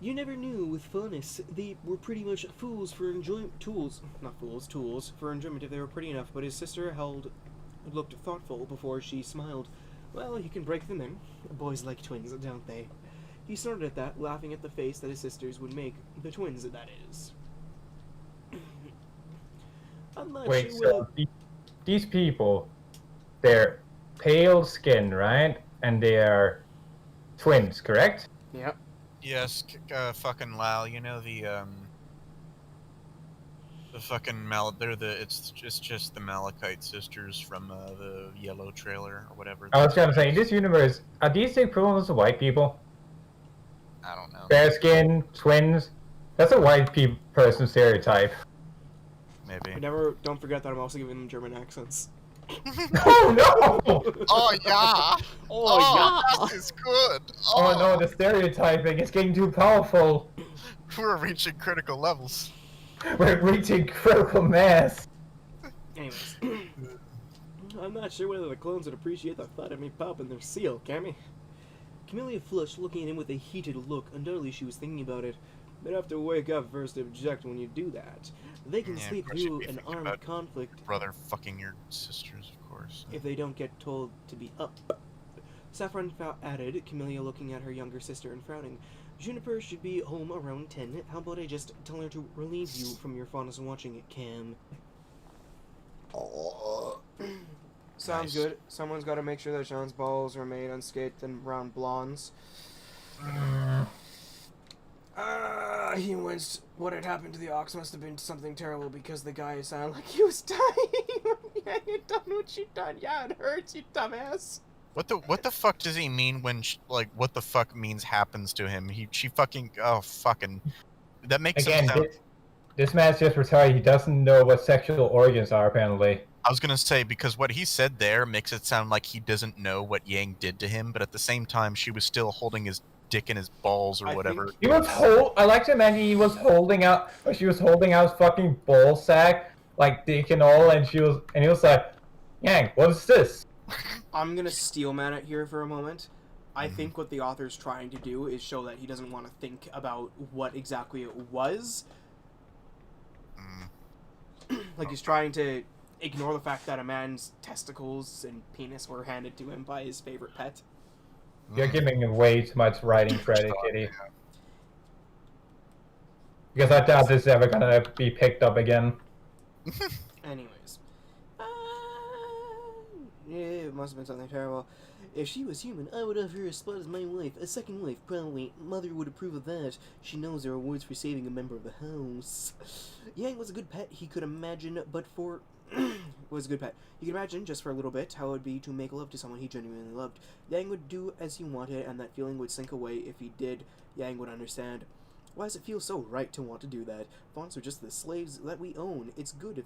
You never knew with Faunus. They were pretty much tools for enjoyment for enjoyment if they were pretty enough, but his sister looked thoughtful before she smiled. Well, you can break them in. Boys like twins, don't they? He snorted at that, laughing at the face that his sisters would make. The twins, that is. Wait, so these people, they're pale skin, right? And they are twins, correct? Yep. Yes, fucking Lal, you know the fucking it's just the Malachite sisters from the yellow trailer or whatever. I was gonna say, in this universe, are these the equivalents of white people? I don't know. Fair skin, twins. That's a white person stereotype. Maybe. Don't forget that I'm also giving them German accents. Oh no! Oh yeah! Oh yeah! That is good! Oh no, the stereotyping is getting too powerful. We're reaching critical levels. We're reaching critical mass. Anyways. I'm not sure whether the clones would appreciate the thought of me popping their seal, Cammy. Camellia flushed, looking at him with a heated look. Undoubtedly she was thinking about it. They'd have to wake up first to object when you do that. They can sleep through an armed conflict. Brother fucking your sisters, of course. If they don't get told to be up. Saffron added, Camellia looking at her younger sister and frowning. Juniper should be home around 10. How about I just tell her to relieve you from your fondness in watching it, Cam? Sounds good. Someone's got to make sure that Jean's balls remain unscathed and round blondes. He winced. What had happened to the ox must have been something terrible because the guy sounded like he was dying. Yeah, you done what she done. Yeah, it hurts, you dumbass. What the fuck does he mean when what the fuck means happens to him? She fucking that makes again. Him sound... This man's just retired. He doesn't know what sexual organs are apparently. I was gonna say because what he said there makes it sound like he doesn't know what Yang did to him, but at the same time she was still holding his dick in his balls or I whatever. think- He was I like to imagine he was holding out, or she was holding out his fucking ball sack, like dick and all, and he was like, Yang, what is this? I'm gonna steel man it here for a moment. I think what the author's trying to do is show that he doesn't want to think about what exactly it was. Like he's trying to ignore the fact that a man's testicles and penis were handed to him by his favorite pet. You're giving him way too much writing credit, Kitty. Because I doubt this is ever gonna be picked up again. Anyways. It must have been something terrible. If she was human, I would offer her a spot as my wife. A second wife, probably. Mother would approve of that. She knows there are rewards for saving a member of the house. Yang was a good pet, he could imagine, but for... was a good pet. He could imagine, just for a little bit, how it would be to make love to someone he genuinely loved. Yang would do as he wanted, and that feeling would sink away. If he did, Yang would understand. Why does it feel so right to want to do that? Fawns are just the slaves that we own. It's good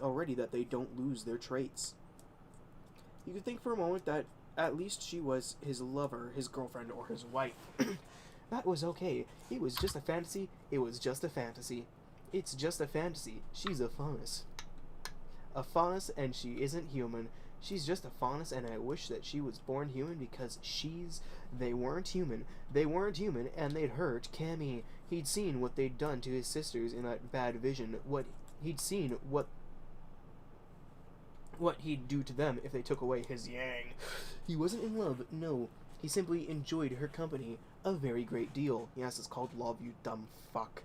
already that they don't lose their traits. You could think for a moment that at least she was his lover, his girlfriend, or his wife. That was okay. It was just a fantasy. It was just a fantasy. It's just a fantasy. She's a faunus. A faunus, and she isn't human. She's just a faunus, and I wish that she was born human because they weren't human. They weren't human, and they'd hurt Cammy. He'd seen what they'd done to his sisters in that bad vision. He'd seen what he'd do to them if they took away his Yang. He wasn't in love, no. He simply enjoyed her company a very great deal. Yes, it's called love, you dumb fuck.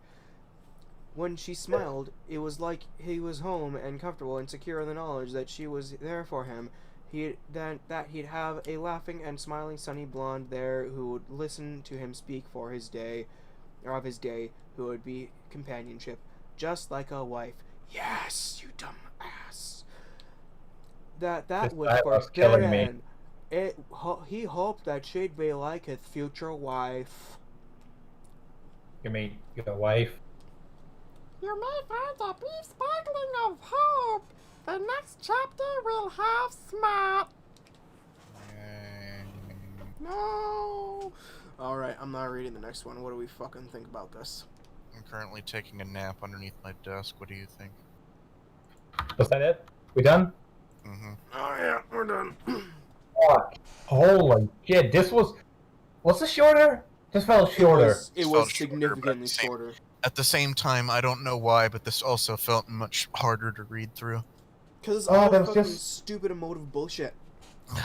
When she smiled, it was like he was home and comfortable and secure in the knowledge that she was there for him. That he'd have a laughing and smiling sunny blonde there who would listen to him speak of his day, who would be companionship, just like a wife. Yes, you dumb ass. That was for killing me. He hoped that she'd be like his future wife. You mean your wife? You may find a brief sparkling of hope. The next chapter will have smart. No. Alright, I'm not reading the next one. What do we fucking think about this? I'm currently taking a nap underneath my desk. What do you think? Was that it? We done? Mm-hmm. Oh yeah, we're done. Fuck. Holy shit, this was this shorter? This felt shorter. It was significantly shorter. At the same time, I don't know why, but this also felt much harder to read through. Because it's all that was fucking just stupid emotive bullshit. Yeah.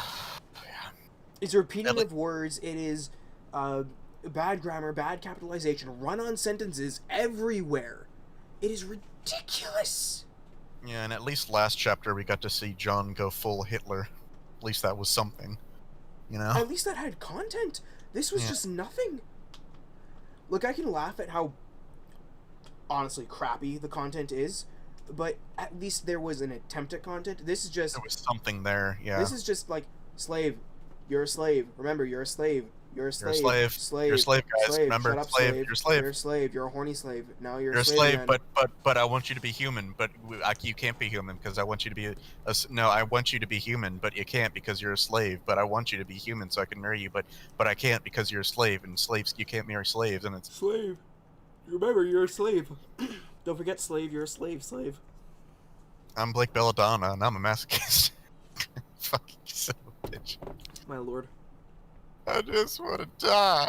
It's repeating of words, it is bad grammar, bad capitalization, run-on sentences everywhere. It is ridiculous. Yeah, and at least last chapter we got to see John go full Hitler. At least that was something, you know? At least that had content. This was just nothing. Look, I can laugh at how honestly crappy the content is, but at least there was an attempt at content. This is just... There was something there, yeah. This is just like, slave, you're a slave. Remember, you're a slave. You're a slave. You're a slave. Slave. You're a slave, guys. Slave. Remember, Shut up, slave. You're a slave. You're a slave. You're a horny slave. Now you're a a slave, man. but I want you to be human. But you can't be human because I want you to be no. I want you to be human, but you can't because you're a slave. But I want you to be human so I can marry you. But I can't because you're a slave, and slaves you can't marry slaves, and it's slave. Remember, you're a slave. Don't forget, slave. You're a slave. Slave. I'm Blake Belladonna, and I'm a masochist. Fucking son of a bitch. My lord. I just want to die.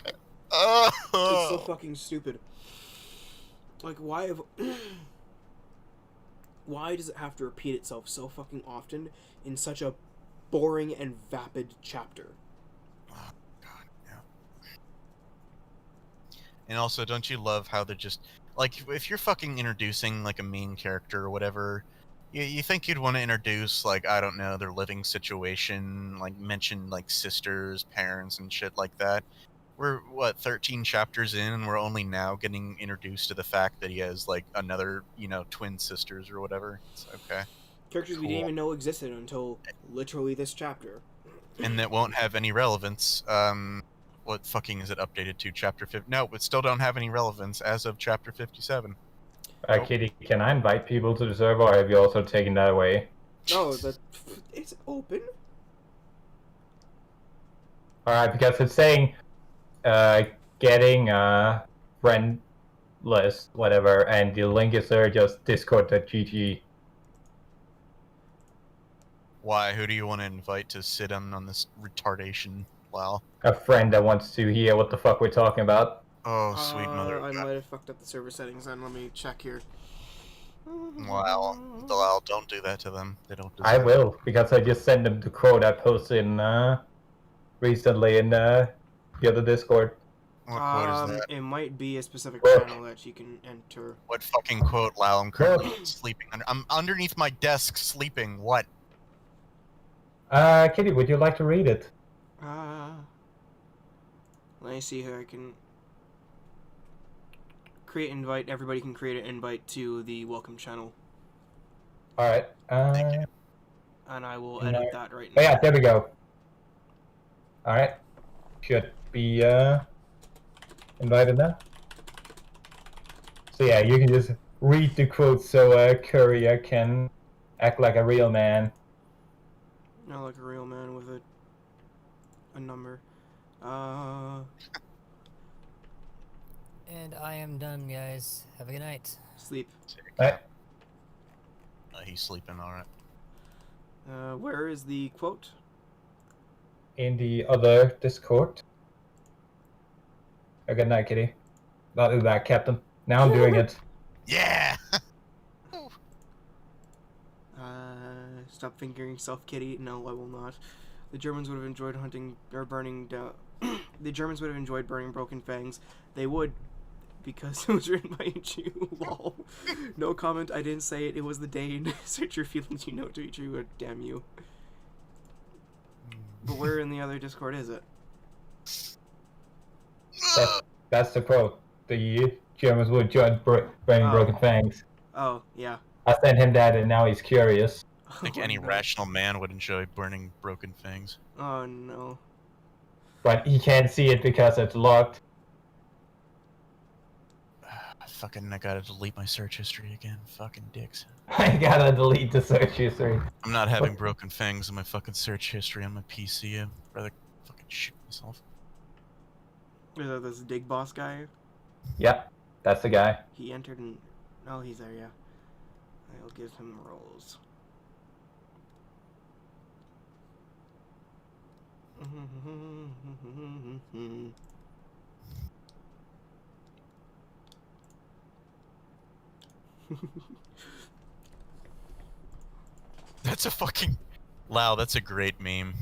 Oh. It's so fucking stupid. Like, why does it have to repeat itself so fucking often in such a boring and vapid chapter? Oh, God, yeah. And also, don't you love how they're just... Like, if you're fucking introducing, like, a main character or whatever... You think you'd want to introduce, like, I don't know, their living situation, like, mention, like, sisters, parents, and shit like that. We're, 13 chapters in, and we're only now getting introduced to the fact that he has, like, another, twin sisters or whatever. It's okay. Characters we didn't even know existed until literally this chapter. And that won't have any relevance. What fucking is it updated to? Chapter 50? No, it still don't have any relevance as of chapter 57. Kitty, can I invite people to the server, or have you also taken that away? No, it's open. Alright, because it's saying getting a friend list, whatever, and the link is there, just discord.gg. Why? Who do you want to invite to sit in on this retardation? Wow. A friend that wants to hear what the fuck we're talking about. Oh, sweet mother I of God. might have fucked up the server settings then. Let me check here. Wow. Well, don't do that to them. They don't deserve I it. will, because I just sent them the quote I posted in recently in the other Discord. What quote is that? It might be a specific Look. channel that you can enter. What fucking quote, Lau? I'm currently sleeping. I'm underneath my desk sleeping. What? Kitty, would you like to read it? Let me see here. I can create invite. Everybody can create an invite to the welcome channel, Alright. Thank you. and I will No. edit that right Oh now. yeah, there we go. Alright. Should be invited now. So yeah, you can just read the quote so Courier can act like a real man. Not like a real man with a number. And I am done, guys. Have a good night. Sleep. Right. He's sleeping, alright. Where is the quote? In the other Discord. Oh, good night, Kitty. Not do that, Captain. Now I'm doing it. Yeah! Stop fingering yourself, kitty. No, I will not. The Germans would have enjoyed hunting or burning down. The Germans would have enjoyed burning Broken Fangs. They would, because it was written by a Jew. Lol. No comment. I didn't say it. It was the Dane. Search your feelings. You know to be true. Damn you. But where in the other Discord is it? That's the quote. The Germans would join burning Oh. Broken Fangs. Oh, yeah. I sent him that and now he's curious. I think any rational man would enjoy burning Broken Fangs. Oh no. But he can't see it because it's locked. I gotta delete my search history again. Fucking dicks. I gotta delete the search history. I'm not having Broken Fangs in my fucking search history on my PC. I'd rather fucking shoot myself. Is that this Dig Boss guy? Yep, that's the guy. He entered and... Oh, he's there, yeah. I'll give him rolls. That's a fucking... Wow, that's a great meme.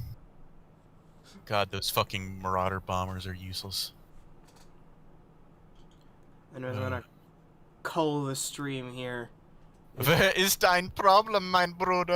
God, those fucking Marauder bombers are useless. And I'm gonna cull the stream here. Where is dein Problem, mein Bruder?